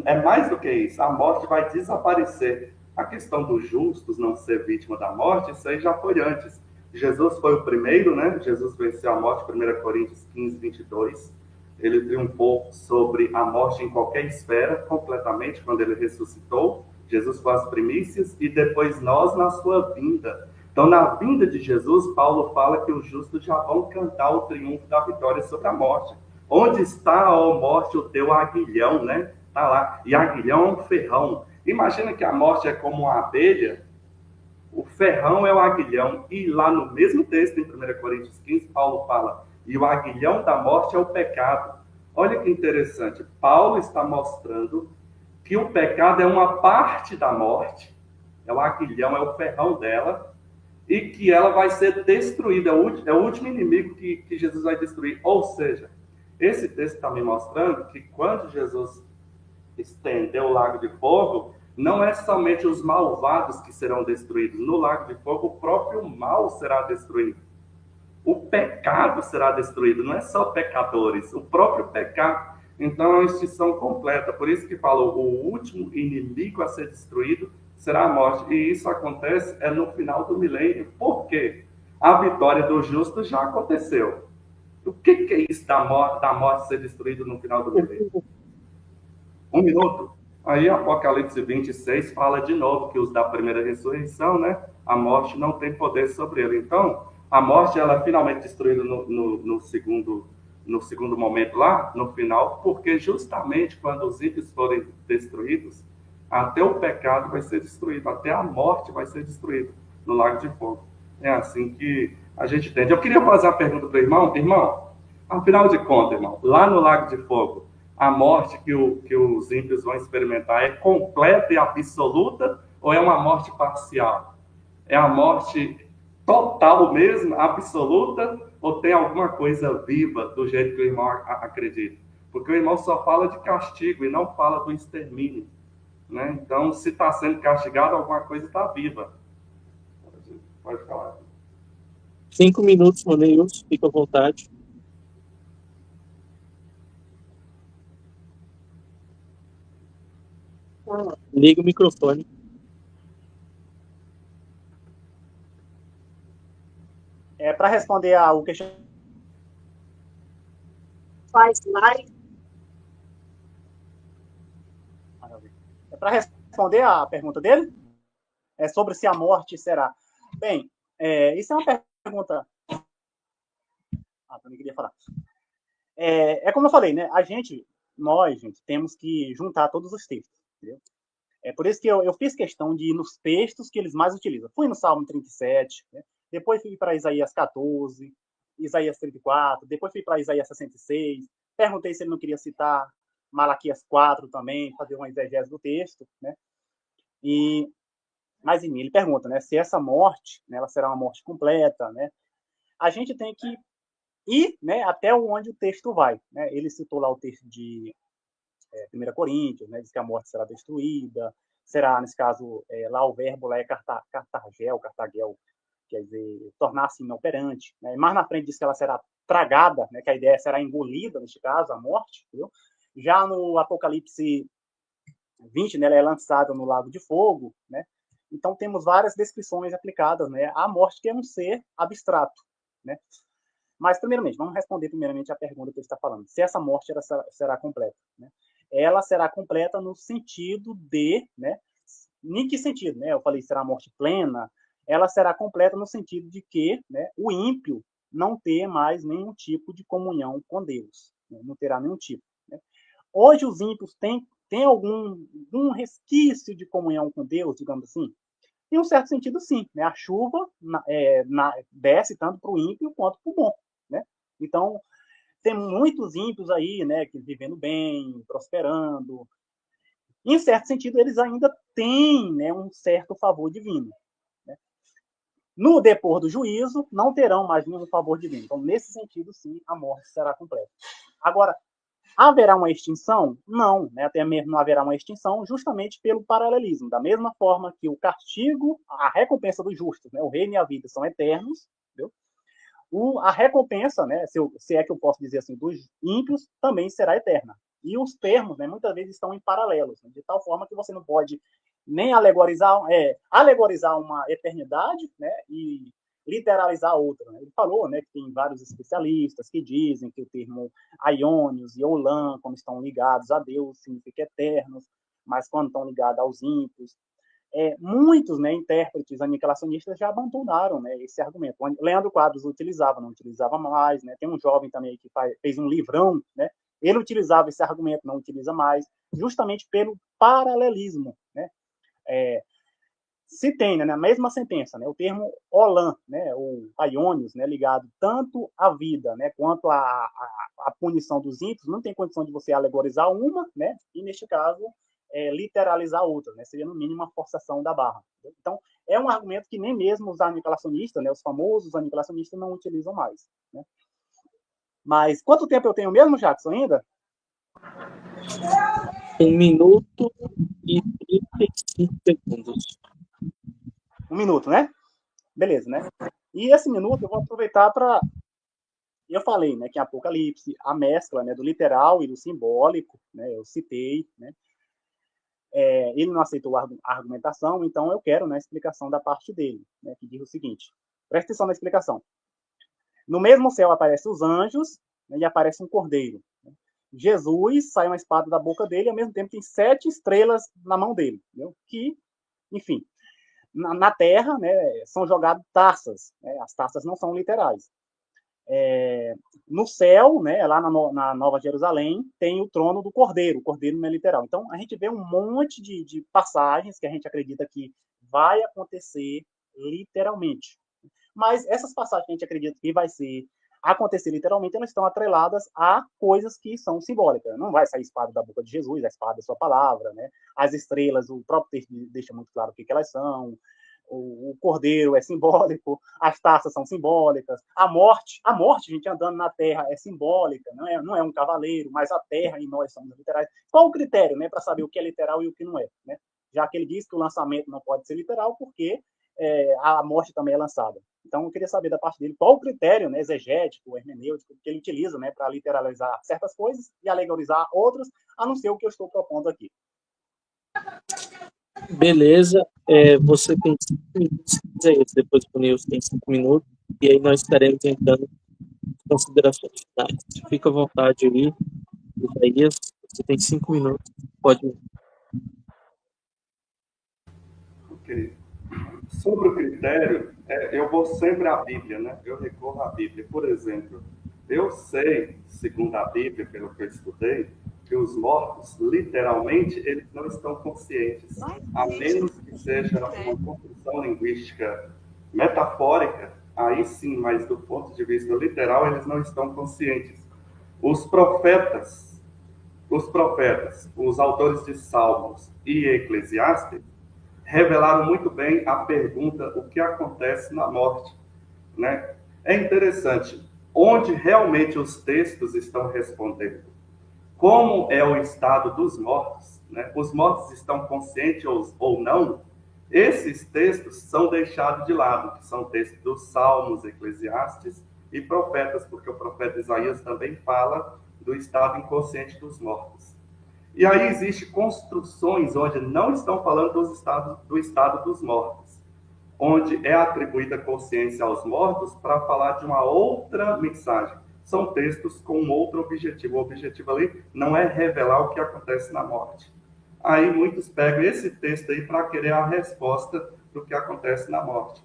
É mais do que isso, a morte vai desaparecer. A questão dos justos não ser vítima da morte, isso aí já foi antes. Jesus foi o primeiro, né? Jesus venceu a morte, 1 Coríntios 15, 22. Ele triunfou sobre a morte em qualquer esfera, completamente, quando ele ressuscitou. Jesus foi as primícias e depois nós na sua vinda. Então, na vinda de Jesus, Paulo fala que os justos já vão cantar o triunfo da vitória sobre a morte. Onde está, ó morte, o teu aguilhão, né? Tá lá. E aguilhão é um ferrão. Imagina que a morte é como uma abelha, o ferrão é o aguilhão. E lá no mesmo texto, em 1 Coríntios 15, Paulo fala, e o aguilhão da morte é o pecado. Olha que interessante. Paulo está mostrando que o pecado é uma parte da morte, é o aguilhão, é o ferrão dela, e que ela vai ser destruída. É o último inimigo que Jesus vai destruir. Ou seja, esse texto está me mostrando que quando Jesus estendeu o lago de fogo, não é somente os malvados que serão destruídos. No lago de fogo, o próprio mal será destruído. O pecado será destruído, não é só pecadores, o próprio pecado. Então é uma extinção completa. Por isso que falou, o último inimigo a ser destruído será a morte. E isso acontece no final do milênio. Por quê? A vitória do justo já aconteceu. O que é isso da morte ser destruída no final do milênio? 1 minuto. Aí Apocalipse 26 fala de novo que os da primeira ressurreição, né? A morte não tem poder sobre ele. Então, a morte ela é finalmente destruída no segundo momento lá, no final, porque justamente quando os ímpios forem destruídos, até o pecado vai ser destruído, até a morte vai ser destruída no lago de fogo. É assim que a gente entende. Eu queria fazer uma pergunta para o irmão. Irmão, afinal de contas, irmão, lá no lago de fogo, a morte que os ímpios vão experimentar é completa e absoluta ou é uma morte parcial? É a morte total mesmo, absoluta, ou tem alguma coisa viva do jeito que o irmão acredita? Porque o irmão só fala de castigo e não fala do extermínio. Né? Então, se está sendo castigado, alguma coisa está viva. Pode falar. 5 minutos, Maneus, fica à vontade. Liga o microfone. Para responder ao questionamento. Faz live. Para responder a pergunta dele, é sobre se a morte será. Bem, isso é uma pergunta. Também queria falar. Como eu falei, né? Nós, gente, temos que juntar todos os textos, entendeu? É por isso que eu fiz questão de ir nos textos que eles mais utilizam. Fui no Salmo 37, né? Depois fui para Isaías 14, Isaías 34, depois fui para Isaías 66, perguntei se ele não queria citar Malaquias 4 também, fazer uma exegese do texto, né? Mas em mim ele pergunta, né, se essa morte, né, ela será uma morte completa, né? A gente tem que ir, né, até onde o texto vai, né? Ele citou lá o texto de 1 Coríntios, né, diz que a morte será destruída, será, nesse caso, lá o verbo lá é cartagel, quer dizer, tornar-se inoperante, né? Mais na frente diz que ela será tragada, né, que a ideia será engolida, neste caso, a morte, entendeu? Já no Apocalipse 20, né, ela é lançada no lago de fogo, né? Então temos várias descrições aplicadas, né, à morte, que é um ser abstrato, né? Mas, primeiramente, vamos responder primeiramente a pergunta que ele está falando. Se essa morte será completa, né? Ela será completa no sentido de, né? Em que sentido, né? Eu falei será a morte plena. Ela será completa no sentido de que, né, o ímpio não ter mais nenhum tipo de comunhão com Deus, né? Não terá nenhum tipo, né? Hoje os ímpios têm algum resquício de comunhão com Deus, digamos assim? Em um certo sentido, sim, né? A chuva desce tanto para o ímpio quanto para o bom, né? Então, tem muitos ímpios aí, né, que vivendo bem, prosperando. Em certo sentido, eles ainda têm, né, um certo favor divino, né? No depor do juízo, não terão mais nenhum favor divino. Então, nesse sentido, sim, a morte será completa. Agora, haverá uma extinção? Não, né? Até mesmo não haverá uma extinção justamente pelo paralelismo. Da mesma forma que o castigo, a recompensa dos justos, né? O reino e a vida são eternos, entendeu? A recompensa, né? Se é que eu posso dizer assim, dos ímpios, também será eterna. E os termos, né, muitas vezes estão em paralelos, né? De tal forma que você não pode nem alegorizar uma eternidade, né? E literalizar outra, né? Ele falou, né, que tem vários especialistas que dizem que o termo aiônios e olam, como estão ligados a Deus, significa eternos, mas quando estão ligados aos ímpios, muitos, né, intérpretes aniquilacionistas já abandonaram, né, esse argumento. Leandro Quadros utilizava, não utilizava mais, né? Tem um jovem também que fez um livrão, né? Ele utilizava esse argumento, não utiliza mais, justamente pelo paralelismo, né? Se tem, né, na mesma sentença, né, o termo olam, né, ou aiônios, né, ligado tanto à vida, né, quanto à punição dos ímpios, não tem condição de você alegorizar uma, né, e neste caso literalizar outra, né, seria no mínimo uma forçação da barra. Então, é um argumento que nem mesmo os aniquilacionistas, né, os famosos aniquilacionistas não utilizam mais, né. Mas quanto tempo eu tenho mesmo, Jackson, ainda? 1 minuto e 35 segundos. 1 minuto, né? Beleza, né? E esse minuto eu vou aproveitar para... Eu falei, né, que em Apocalipse, a mescla, né, do literal e do simbólico, né, eu citei, né, ele não aceitou a argumentação, então eu quero, né, a explicação da parte dele, né, que diz o seguinte, presta atenção na explicação. No mesmo céu aparecem os anjos, né, e aparece um cordeiro. Né? Jesus sai uma espada da boca dele e ao mesmo tempo tem 7 estrelas na mão dele, entendeu? Que, enfim, na terra, né, são jogadas taças, né? As taças não são literais. No céu, né, lá na Nova Jerusalém, tem o trono do Cordeiro, o Cordeiro não é literal. Então, a gente vê um monte de passagens que a gente acredita que vai acontecer literalmente. Mas essas passagens que a gente acredita que vai acontecer literalmente, elas estão atreladas a coisas que são simbólicas. Não vai sair espada da boca de Jesus, a espada é sua palavra, né? As estrelas, o próprio texto deixa muito claro o que elas são. O cordeiro é simbólico, as taças são simbólicas, a morte, gente, andando na terra é simbólica, não é um cavaleiro, mas a terra e nós somos literais. Qual o critério, né, para saber o que é literal e o que não é, né? Já que ele diz que o lançamento não pode ser literal, porque a morte também é lançada. Então, eu queria saber da parte dele qual o critério, né, exegético, hermenêutico, que ele utiliza, né, para literalizar certas coisas e alegorizar outras, a não ser o que eu estou propondo aqui. Beleza, você tem 5 minutos, depois o Nilson tem 5 minutos, e aí nós estaremos entrando em considerações finais. Fica à vontade aí, Isaías, você tem 5 minutos, pode ir. Ok. Sobre o critério, eu vou sempre à Bíblia, né? Eu recorro à Bíblia. Por exemplo, eu sei, segundo a Bíblia, pelo que eu estudei, que os mortos, literalmente, eles não estão conscientes, a menos que seja uma construção linguística metafórica, aí sim, mas do ponto de vista literal, eles não estão conscientes. Os profetas, os autores de Salmos e Eclesiastes, revelaram muito bem a pergunta: o que acontece na morte, né? É interessante, onde realmente os textos estão respondendo. Como é o estado dos mortos, né? Os mortos estão conscientes ou não? Esses textos são deixados de lado, que são textos dos Salmos, Eclesiastes e profetas, porque o profeta Isaías também fala do estado inconsciente dos mortos. E aí existem construções onde não estão falando do estado dos mortos, onde é atribuída consciência aos mortos para falar de uma outra mensagem. São textos com um outro objetivo. O objetivo ali não é revelar o que acontece na morte. Aí muitos pegam esse texto aí para querer a resposta do que acontece na morte.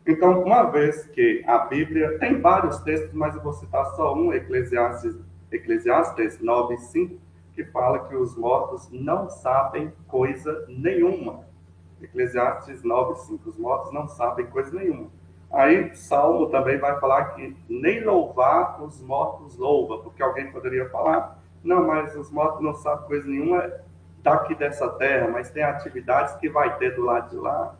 Então, uma vez que a Bíblia tem vários textos, mas eu vou citar só um, Eclesiastes 9:5, que fala que os mortos não sabem coisa nenhuma. Eclesiastes 9:5, os mortos não sabem coisa nenhuma. Aí, Salmo também vai falar que nem louvar os mortos louva, porque alguém poderia falar, não, mas os mortos não sabem coisa nenhuma daqui dessa terra, mas tem atividades que vai ter do lado de lá.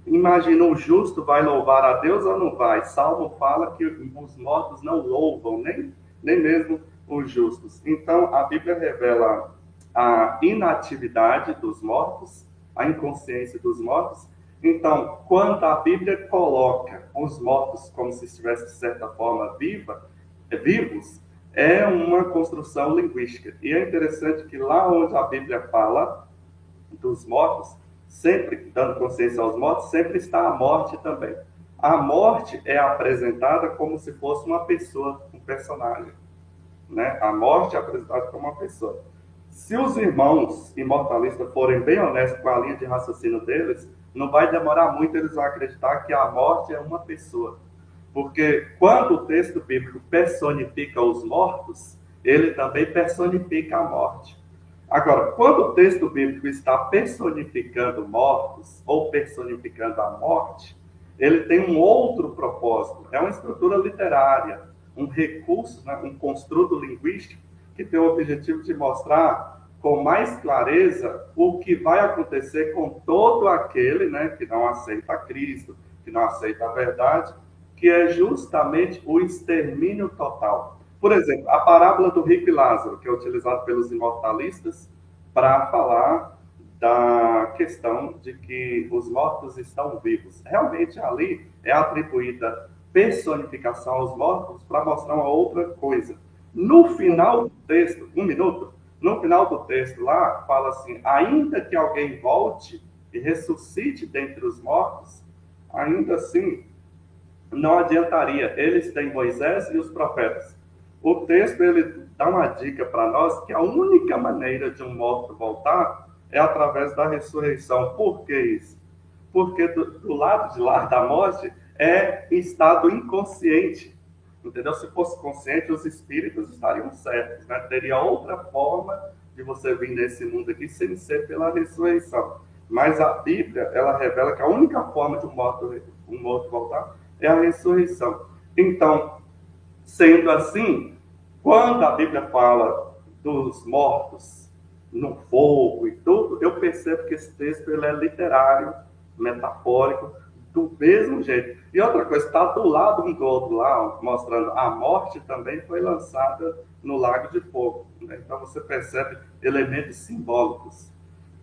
Imagina, o justo vai louvar a Deus ou não vai? Salmo fala que os mortos não louvam, nem mesmo os justos. Então, a Bíblia revela a inatividade dos mortos, a inconsciência dos mortos. Então, quando a Bíblia coloca os mortos como se estivessem, de certa forma, vivos, é uma construção linguística. E é interessante que lá onde a Bíblia fala dos mortos, sempre dando consciência aos mortos, sempre está a morte também. A morte é apresentada como se fosse uma pessoa, um personagem, né? A morte é apresentada como uma pessoa. Se os irmãos imortalistas forem bem honestos com a linha de raciocínio deles, não vai demorar muito eles vão acreditar que a morte é uma pessoa. Porque quando o texto bíblico personifica os mortos, ele também personifica a morte. Agora, quando o texto bíblico está personificando mortos ou personificando a morte, ele tem um outro propósito. É uma estrutura literária, um recurso, né, um construto linguístico que tem o objetivo de mostrar com mais clareza o que vai acontecer com todo aquele, né, que não aceita Cristo, que não aceita a verdade, que é justamente o extermínio total. Por exemplo, a parábola do rico e Lázaro, que é utilizada pelos imortalistas para falar da questão de que os mortos estão vivos. Realmente ali é atribuída personificação aos mortos para mostrar uma outra coisa. No final do texto, um minuto, no final do texto lá, fala assim, ainda que alguém volte e ressuscite dentre os mortos, ainda assim, não adiantaria. Eles têm Moisés e os profetas. O texto ele dá uma dica para nós que a única maneira de um morto voltar é através da ressurreição. Por que isso? Porque do lado de lá da morte é estado inconsciente. Entendeu? Se fosse consciente, os espíritos estariam certos, né? Teria outra forma de você vir nesse mundo aqui sem ser pela ressurreição. Mas a Bíblia, ela revela que a única forma de um morto voltar é a ressurreição. Então, sendo assim, quando a Bíblia fala dos mortos no fogo e tudo, eu percebo que esse texto ele é literário, metafórico, do mesmo jeito. E outra coisa, está do lado um do outro lá, mostrando a morte também foi lançada no lago de fogo. Né? Então você percebe elementos simbólicos.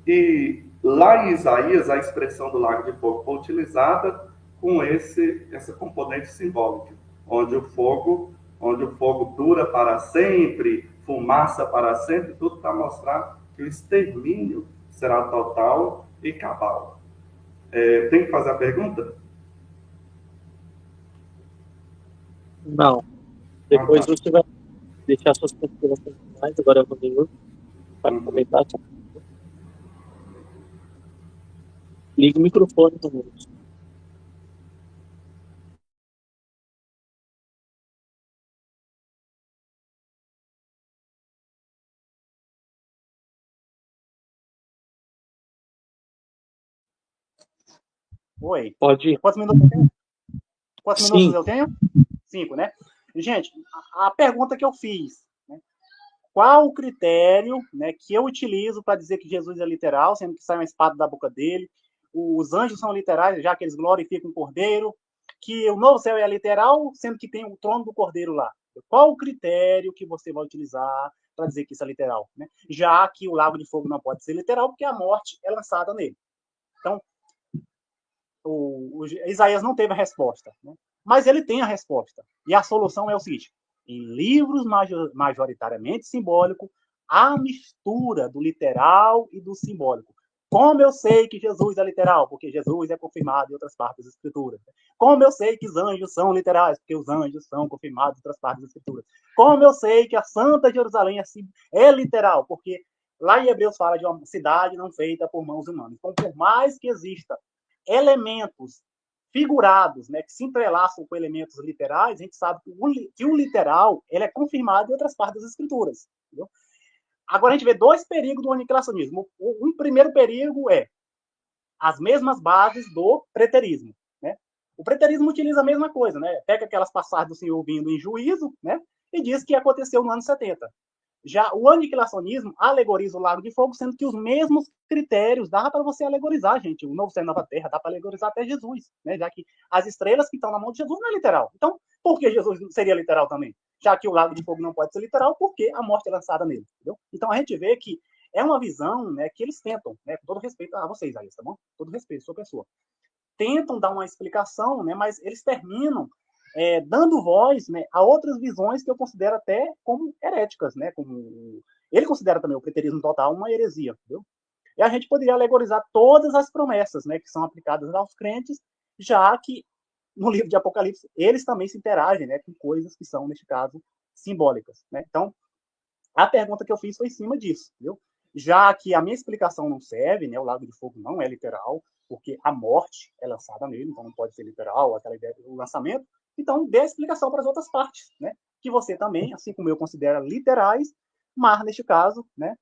E lá em Isaías, a expressão do lago de fogo foi utilizada com essa componente simbólica, onde o fogo dura para sempre, fumaça para sempre, tudo para mostrar que o extermínio será total e cabal. Tem que fazer a pergunta? Não. Depois você vai deixar suas considerações finais, agora é um minuto, para comentar. Liga o microfone, Domingos. Oi. Pode ir. Quantos minutos eu tenho? Quantos Sim. minutos eu tenho? 5, né? Gente, a pergunta que eu fiz, né? Qual o critério, né, que eu utilizo para dizer que Jesus é literal, sendo que sai uma espada da boca dele, os anjos são literais, já que eles glorificam o Cordeiro, que o novo céu é literal, sendo que tem o trono do Cordeiro lá. Qual o critério que você vai utilizar para dizer que isso é literal? Né? Já que o lago de fogo não pode ser literal, porque a morte é lançada nele. Então, o Isaías não teve a resposta, né? Mas ele tem a resposta. E a solução é o seguinte: em livros majoritariamente simbólicos, a mistura do literal e do simbólico. Como eu sei que Jesus é literal? Porque Jesus é confirmado em outras partes das Escrituras. Como eu sei que os anjos são literais? Porque os anjos são confirmados em outras partes das Escrituras. Como eu sei que a Santa Jerusalém é literal? Porque lá em Hebreus fala de uma cidade não feita por mãos humanas. Então, por mais que exista elementos figurados, né, que se entrelaçam com elementos literais, a gente sabe que o literal ele é confirmado em outras partes das escrituras. Entendeu? Agora a gente vê dois perigos do aniquilacionismo. Um primeiro perigo é as mesmas bases do preterismo. Né? O preterismo utiliza a mesma coisa, né? Pega aquelas passagens do Senhor vindo em juízo, né? E diz que aconteceu no ano 70. Já o aniquilacionismo alegoriza o lago de fogo, sendo que os mesmos critérios dá para você alegorizar, gente. O novo céu e nova terra dá para alegorizar até Jesus, né? Já que as estrelas que estão na mão de Jesus não é literal. Então, por que Jesus seria literal também? Já que o lago de fogo não pode ser literal, porque a morte é lançada nele, entendeu? Então a gente vê que é uma visão, né, que eles tentam, né, com todo respeito a vocês, aí, tá bom? Todo respeito, sua pessoa. Tentam dar uma explicação, né, mas eles terminam dando voz, né, a outras visões que eu considero até como heréticas, né, como ele considera também o preterismo total uma heresia, entendeu? E a gente poderia alegorizar todas as promessas, né, que são aplicadas aos crentes, já que no livro de Apocalipse eles também se interagem, né, com coisas que são, neste caso, simbólicas, né? Então, a pergunta que eu fiz foi em cima disso, entendeu? Já que a minha explicação não serve, né, o lago de fogo não é literal, porque a morte é lançada nele, então não pode ser literal, aquela ideia do lançamento. Então, dê a explicação para as outras partes, né? Que você também, assim como eu, considera literais, mas, neste caso, né,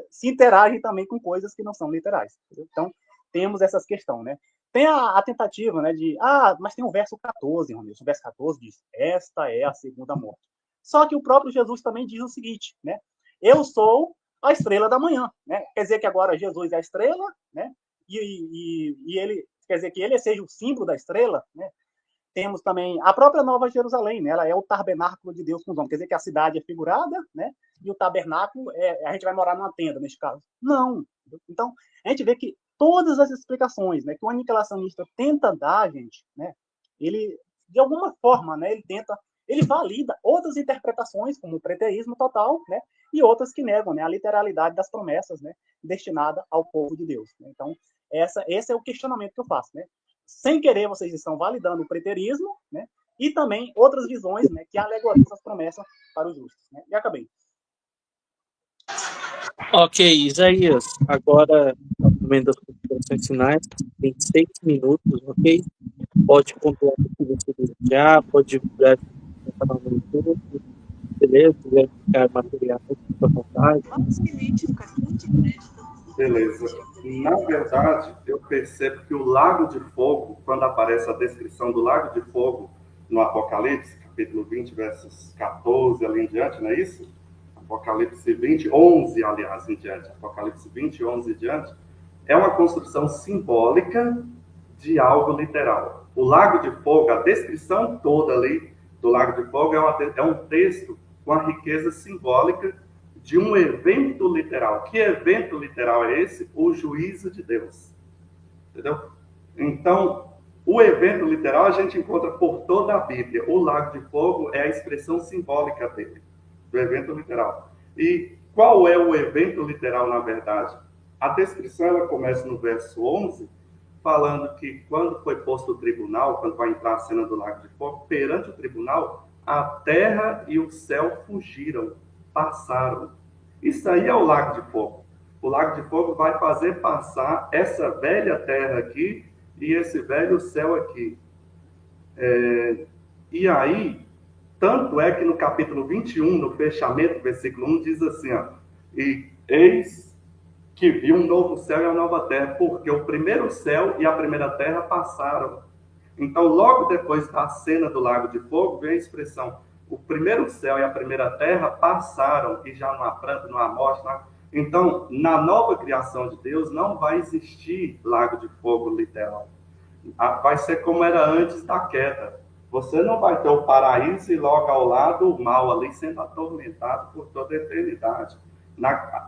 se interagem também com coisas que não são literais. Entendeu? Então, temos essas questões, né? Tem a tentativa, né, de... mas tem o verso 14, Romilson. O verso 14 diz, esta é a segunda morte. Só que o próprio Jesus também diz o seguinte, né? Eu sou a estrela da manhã, né? Quer dizer que agora Jesus é a estrela, né? E ele, quer dizer que ele seja o símbolo da estrela, né? Temos também a própria Nova Jerusalém, né? Ela é o tabernáculo de Deus com os homens. Quer dizer que a cidade é figurada, né? E o tabernáculo, a gente vai morar numa tenda, nesse caso. Não. Então, a gente vê que todas as explicações, né, que o aniquilacionista tenta dar, gente, né? Ele, de alguma forma, né, ele valida outras interpretações, como o preteísmo total, né? E outras que negam, né, a literalidade das promessas, né, destinada ao povo de Deus. Né? Então, esse é o questionamento que eu faço, né? Sem querer, vocês estão validando o preterismo, né? E também outras visões, né, que alegorizam as promessas para os justos. Né? E acabei. Ok, Isaías, agora é o momento das considerações finais, tem 6 minutos, ok? Pode pontuar o que você desejar, pode divulgar o canal no YouTube, beleza? Se quiser ficar material, fica à vontade. Beleza. Na verdade, eu percebo que o Lago de Fogo, quando aparece a descrição do Lago de Fogo no Apocalipse, capítulo 20, versos 14 ali em diante, não é isso? Apocalipse 20, 11, aliás, em diante. Apocalipse 20, 11 em diante. É uma construção simbólica de algo literal. O Lago de Fogo, a descrição toda ali do Lago de Fogo é um texto com a riqueza simbólica de um evento literal. Que evento literal é esse? O juízo de Deus. Entendeu? Então, o evento literal a gente encontra por toda a Bíblia. O Lago de Fogo é a expressão simbólica dele, do evento literal. E qual é o evento literal, na verdade? A descrição ela começa no verso 11, falando que quando foi posto o tribunal, quando vai entrar a cena do Lago de Fogo, perante o tribunal, a terra e o céu fugiram, passaram. Isso aí é o Lago de Fogo. O Lago de Fogo vai fazer passar essa velha terra aqui e esse velho céu aqui. E aí, tanto é que no capítulo 21, no fechamento, versículo 1, diz assim, ó, e eis que viu um novo céu e uma nova terra, porque o primeiro céu e a primeira terra passaram. Então, logo depois da cena do Lago de Fogo, vem a expressão, o primeiro céu e a primeira terra passaram, e já não há pranto, não há morte. Não há... Então, na nova criação de Deus, não vai existir Lago de Fogo literal. Vai ser como era antes da queda. Você não vai ter o paraíso e logo ao lado o mal ali sendo atormentado por toda a eternidade.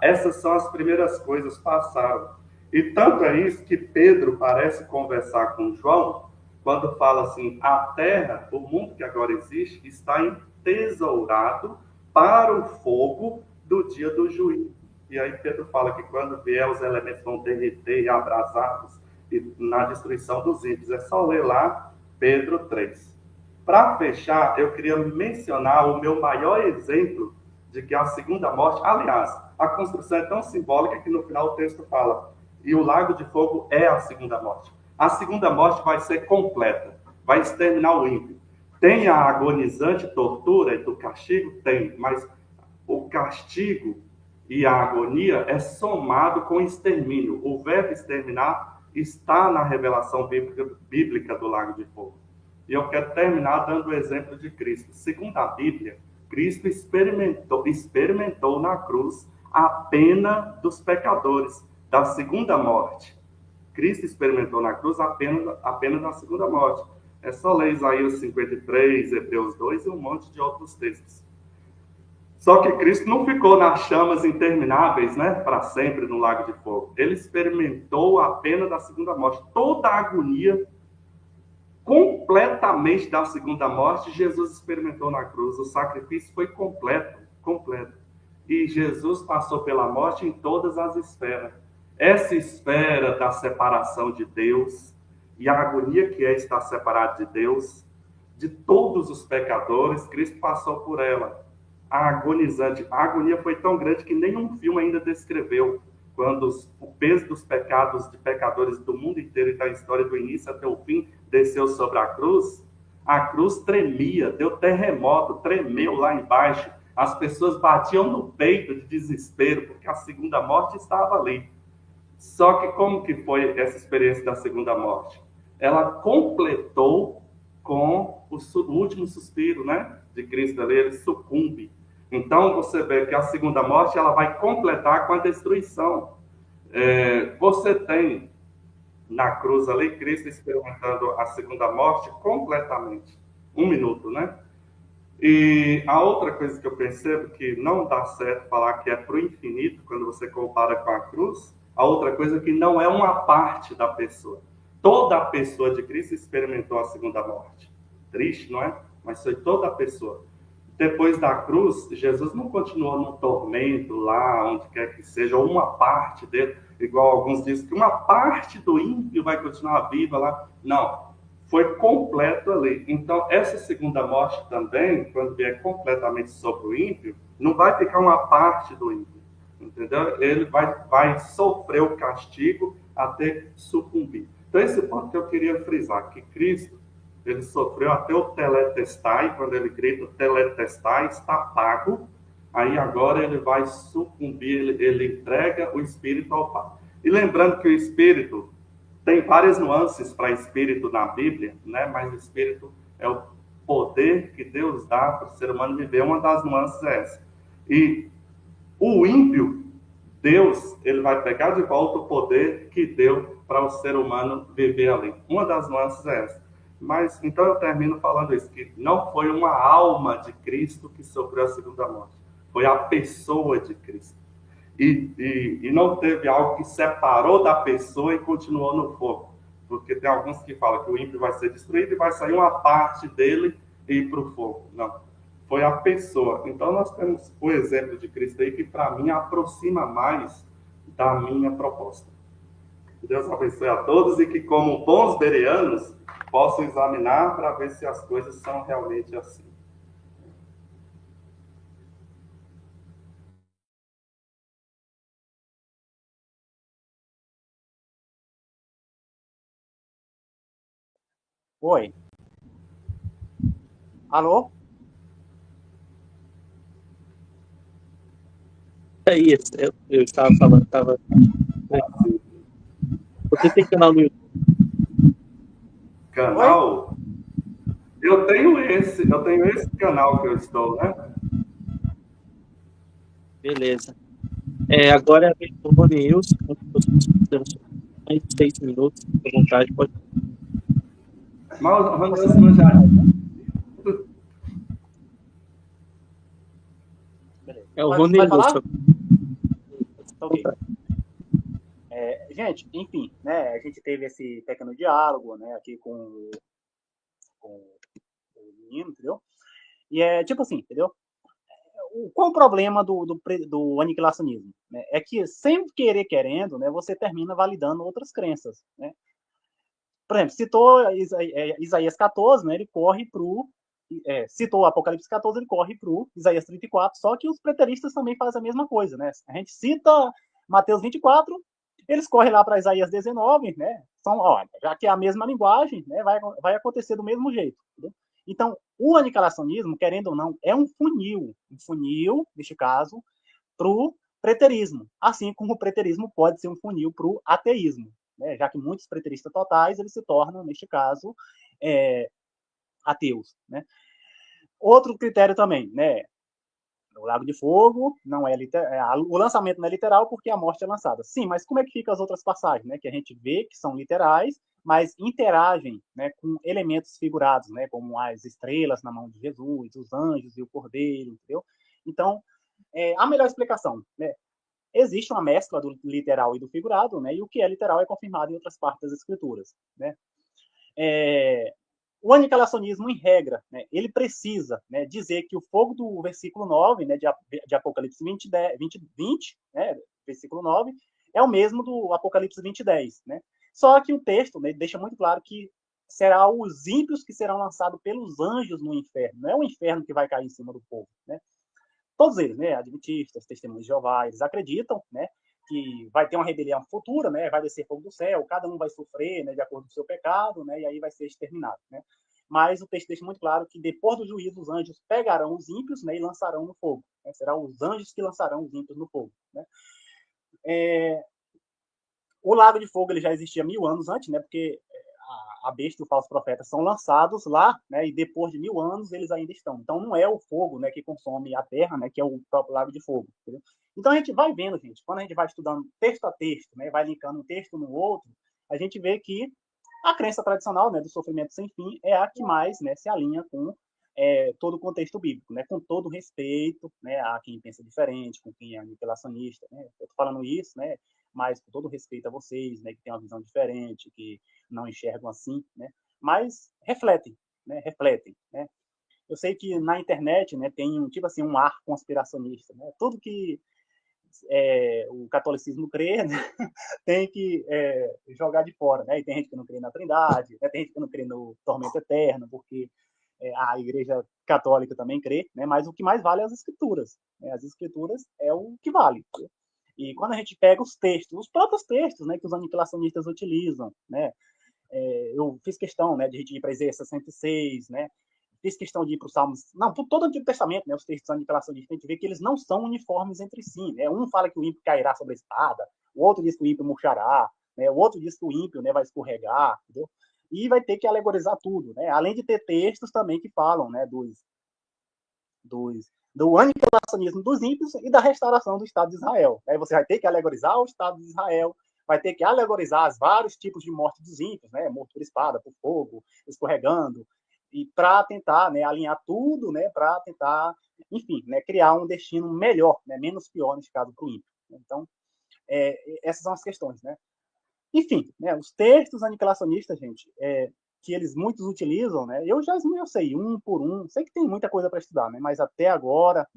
Essas são as primeiras coisas passaram. E tanto é isso que Pedro parece conversar com João, quando fala assim, a terra, o mundo que agora existe, está entesourado para o fogo do dia do juízo. E aí Pedro fala que quando vier os elementos vão derreter e abrasados e na destruição dos ímpios. É só ler lá Pedro 3. Para fechar, eu queria mencionar o meu maior exemplo de que a segunda morte, aliás, a construção é tão simbólica que no final o texto fala, e o Lago de Fogo é a segunda morte. A segunda morte vai ser completa, vai exterminar o ímpio. Tem a agonizante tortura e do castigo? Tem, mas o castigo e a agonia é somado com extermínio. O verbo exterminar está na revelação bíblica do Lago de Fogo. E eu quero terminar dando o exemplo de Cristo. Segundo a Bíblia, Cristo experimentou na cruz a pena dos pecadores, da segunda morte. Cristo experimentou na cruz a pena da segunda morte. É só ler Isaías 53, Hebreus 2 e um monte de outros textos. Só que Cristo não ficou nas chamas intermináveis, né, para sempre no lago de fogo. Ele experimentou a pena da segunda morte. Toda a agonia completamente da segunda morte, Jesus experimentou na cruz. O sacrifício foi completo. E Jesus passou pela morte em todas as esferas. Essa esfera da separação de Deus e a agonia que é estar separado de Deus, de todos os pecadores, Cristo passou por ela. A agonia foi tão grande que nenhum filme ainda descreveu quando o peso dos pecados de pecadores do mundo inteiro e da história do início até o fim desceu sobre a cruz tremia, deu terremoto, tremeu lá embaixo, as pessoas batiam no peito de desespero, porque a segunda morte estava ali. Só que como que foi essa experiência da segunda morte? Ela completou com o último suspiro, né, de Cristo ali, ele sucumbe. Então você vê que a segunda morte ela vai completar com a destruição. Você tem na cruz ali Cristo experimentando a segunda morte completamente. 1 minuto, né? E a outra coisa que eu percebo que não dá certo falar que é para o infinito quando você compara com a cruz, a outra coisa é que não é uma parte da pessoa. Toda a pessoa de Cristo experimentou a segunda morte. Triste, não é? Mas foi toda a pessoa. Depois da cruz, Jesus não continuou no tormento lá, onde quer que seja, ou uma parte dele, igual alguns dizem que uma parte do ímpio vai continuar viva lá. Não, foi completo ali. Então, essa segunda morte também, quando vier completamente sobre o ímpio, não vai ficar uma parte do ímpio, entendeu? Ele vai sofrer o castigo até sucumbir. Então, esse ponto que eu queria frisar, que Cristo, ele sofreu até o teletestai, quando ele grita, o teletestai está pago, aí agora ele vai sucumbir, ele entrega o Espírito ao Pai. E lembrando que o Espírito, tem várias nuances para Espírito na Bíblia, né? Mas o Espírito é o poder que Deus dá para o ser humano viver, uma das nuances é essa. E o ímpio, Deus, ele vai pegar de volta o poder que deu para o ser humano viver ali. Uma das nuances é essa. Mas, então eu termino falando isso, que não foi uma alma de Cristo que sofreu a segunda morte. Foi a pessoa de Cristo. E não teve algo que separou da pessoa e continuou no fogo. Porque tem alguns que falam que o ímpio vai ser destruído e vai sair uma parte dele e ir para o fogo. Não. Foi a pessoa. Então nós temos o exemplo de Cristo aí que para mim aproxima mais da minha proposta. Deus abençoe a todos e que, como bons bereanos, possam examinar para ver se as coisas são realmente assim. Oi. Alô? É isso, eu estava falando, Você tem canal no YouTube? Canal? Oi? Eu tenho esse canal que eu estou, né? Beleza. Agora é a vez do Rony Wilson, mais 6 minutos, à vontade, pode. Mas o Rony Wilson já... É o Rony Wilson. Ok. Gente, enfim, né, a gente teve esse pequeno diálogo, né, aqui com o menino, entendeu? E é tipo assim, entendeu? Qual o problema do aniquilacionismo? Né? É que sem querendo, né, você termina validando outras crenças, né? Por exemplo, citou Isaías 14, né, ele corre pro... citou o Apocalipse 14, ele corre pro Isaías 34, só que os preteristas também fazem a mesma coisa, né? A gente cita Mateus 24, Eles correm lá para Isaías 19, né? Olha, já que é a mesma linguagem, né, vai acontecer do mesmo jeito. Entendeu? Então, o aniquilacionismo, querendo ou não, é um funil, neste caso, para o preterismo, assim como o preterismo pode ser um funil para o ateísmo, né? Já que muitos preteristas totais eles se tornam, neste caso, ateus. Né? Outro critério também, né? O Lago de Fogo não é literal, o lançamento não é literal porque a morte é lançada. Sim, mas como é que fica as outras passagens, né? Que a gente vê que são literais, mas interagem, né, com elementos figurados, né? Como as estrelas na mão de Jesus, os anjos e o cordeiro, entendeu? Então, a melhor explicação, né? Existe uma mescla do literal e do figurado, né? E o que é literal é confirmado em outras partes das escrituras, né? O aniquilacionismo, em regra, né, ele precisa, né, dizer que o fogo do versículo 9, né, de Apocalipse 20, né, versículo 9, é o mesmo do Apocalipse 20:10. Né? Só que o texto, né, deixa muito claro que será os ímpios que serão lançados pelos anjos no inferno. Não é o inferno que vai cair em cima do povo. Né? Todos eles, né, adventistas, testemunhos de Jeová, eles acreditam, né, que vai ter uma rebelião futura, né, vai descer fogo do céu, cada um vai sofrer, né, de acordo com o seu pecado, né, e aí vai ser exterminado, né. Mas o texto deixa muito claro que depois do juízo os anjos pegarão os ímpios, né, e lançarão no fogo. Né, serão os anjos que lançarão os ímpios no fogo, né. O lago de fogo ele já existia 1000 anos antes, né, porque a besta e o falso profeta são lançados lá, né, e depois de 1000 anos eles ainda estão. Então não é o fogo, né, que consome a terra, né, que é o próprio lago de fogo. Entendeu? Então a gente vai vendo, gente, quando a gente vai estudando texto a texto, né, vai linkando um texto no outro, a gente vê que a crença tradicional, né, do sofrimento sem fim é a que mais, né, se alinha com todo o contexto bíblico, né, com todo respeito, né, a quem pensa diferente, com quem é aniquilacionista, né. Eu estou falando isso, né, mas com todo respeito a vocês, né, que têm uma visão diferente, que não enxergam assim, né, mas refletem, né, refletem, né. Eu sei que na internet, né, tem tipo assim um ar conspiracionista, né, tudo que o catolicismo crê, né, tem que jogar de fora, né, e tem gente que não crê na Trindade, né, tem gente que não crê no tormento eterno, porque a Igreja Católica também crê, né, mas o que mais vale é as Escrituras, né, as Escrituras é o que vale. Né? E quando a gente pega os textos, os próprios textos, né, que os aniquilacionistas utilizam, né, eu fiz questão, né, de ir para Isaías 66, né, fiz questão de ir para os Salmos, não, por todo o Antigo Testamento, né, os textos aniquilacionistas, a gente vê que eles não são uniformes entre si, né, um fala que o ímpio cairá sobre a espada, o outro diz que o ímpio murchará, né, o outro diz que o ímpio, né, vai escorregar, entendeu? E vai ter que alegorizar tudo, né, além de ter textos também que falam, né, do aniquilacionismo dos ímpios e da restauração do Estado de Israel. Aí você vai ter que alegorizar o Estado de Israel, vai ter que alegorizar os vários tipos de morte dos ímpios, né? Morto por espada, por fogo, escorregando, e para tentar, né, alinhar tudo, né, para tentar, enfim, né, criar um destino melhor, né, menos pior nesse caso para o ímpio. Então, essas são as questões, né? Enfim, né, os textos aniquilacionistas, gente, que eles muitos utilizam, né? Eu já esmiucei um por um, sei que tem muita coisa para estudar, né? Mas até agora,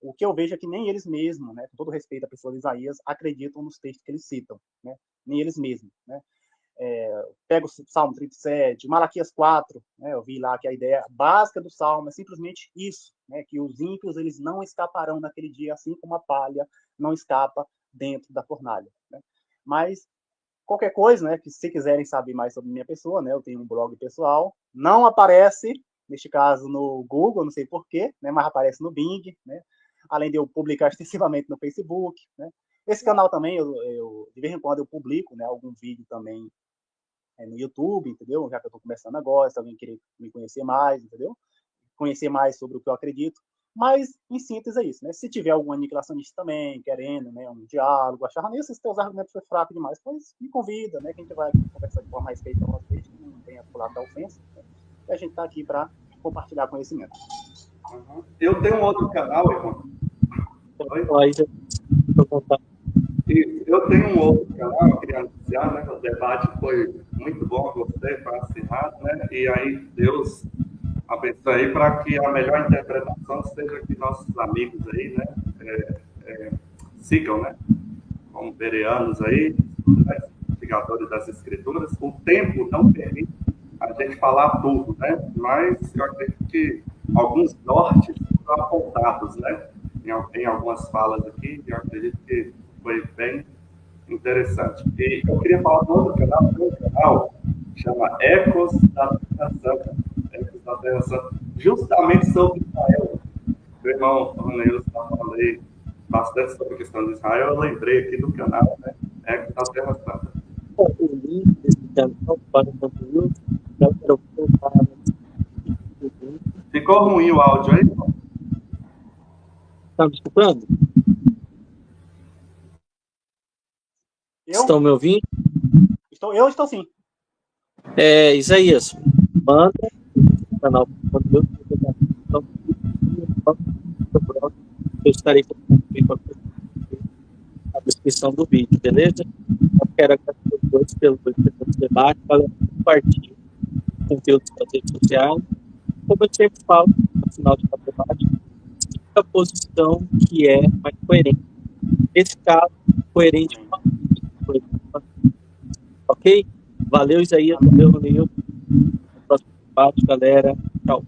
o que eu vejo é que nem eles mesmos, né? Com todo respeito à pessoa de Isaías, acreditam nos textos que eles citam, né? Nem eles mesmos, né? Pega o Salmo 37, Malaquias 4, né? Eu vi lá que a ideia básica do Salmo é simplesmente isso, né? Que os ímpios eles não escaparão naquele dia, assim como a palha não escapa dentro da fornalha, né? Mas qualquer coisa, né, que se quiserem saber mais sobre minha pessoa, né, eu tenho um blog pessoal, não aparece, neste caso, no Google, não sei porquê, né, mas aparece no Bing, né, além de eu publicar extensivamente no Facebook, né. Esse canal também, de vez em quando eu publico, né, algum vídeo também no YouTube, entendeu? Já que eu estou começando agora, se alguém querer me conhecer mais, entendeu? Conhecer mais sobre o que eu acredito. Mas, em síntese, é isso, né? Se tiver algum aniquilacionista também, querendo, né, um diálogo, achar que esses teus argumentos foi fraco demais, pois me convida, né? Que a gente vai conversar de forma mais respeitosa, desde que não tenha pulado da ofensa. Né? E a gente está aqui para compartilhar conhecimento. Uhum. Eu tenho um outro canal, irmão. Eu tenho um outro canal, eu queria anunciar, né? O debate foi muito bom, gostei, foi acirrado, né? E aí, Deus abençoe aí para que a melhor interpretação seja que nossos amigos aí, né? Sigam, né? Como bereanos aí, investigadores das escrituras. O tempo não permite a gente falar tudo, né? Mas eu acredito que alguns nortes foram apontados, né? Em algumas falas aqui, eu acredito que foi bem interessante. E eu queria falar do outro canal, tem um canal que chama Ecos da Terra Santa. Ecos da Terra Santa, justamente sobre Israel. Meu irmão Ronilson está falando aí bastante sobre a questão de Israel. Eu lembrei aqui do canal, né? Ecos da Terra Santa. O link desse canal para o conteúdo, eu quero colocar no link. Ficou ruim o áudio aí, irmão? Tá me escutando? Estão me ouvindo? Eu estou sim. Isaías, manda o canal para o conteúdo. Eu estarei com a descrição do vídeo, beleza? Eu quero agradecer a todos pelo debate, para compartilhar o conteúdo das redes sociais. Como eu sempre falo, no final de cada debate, a posição que é mais coerente. Nesse caso, coerente com a vida. Ok? Valeu, Isaías. Valeu, Ronilson. Até o próximo debate, galera. Tchau.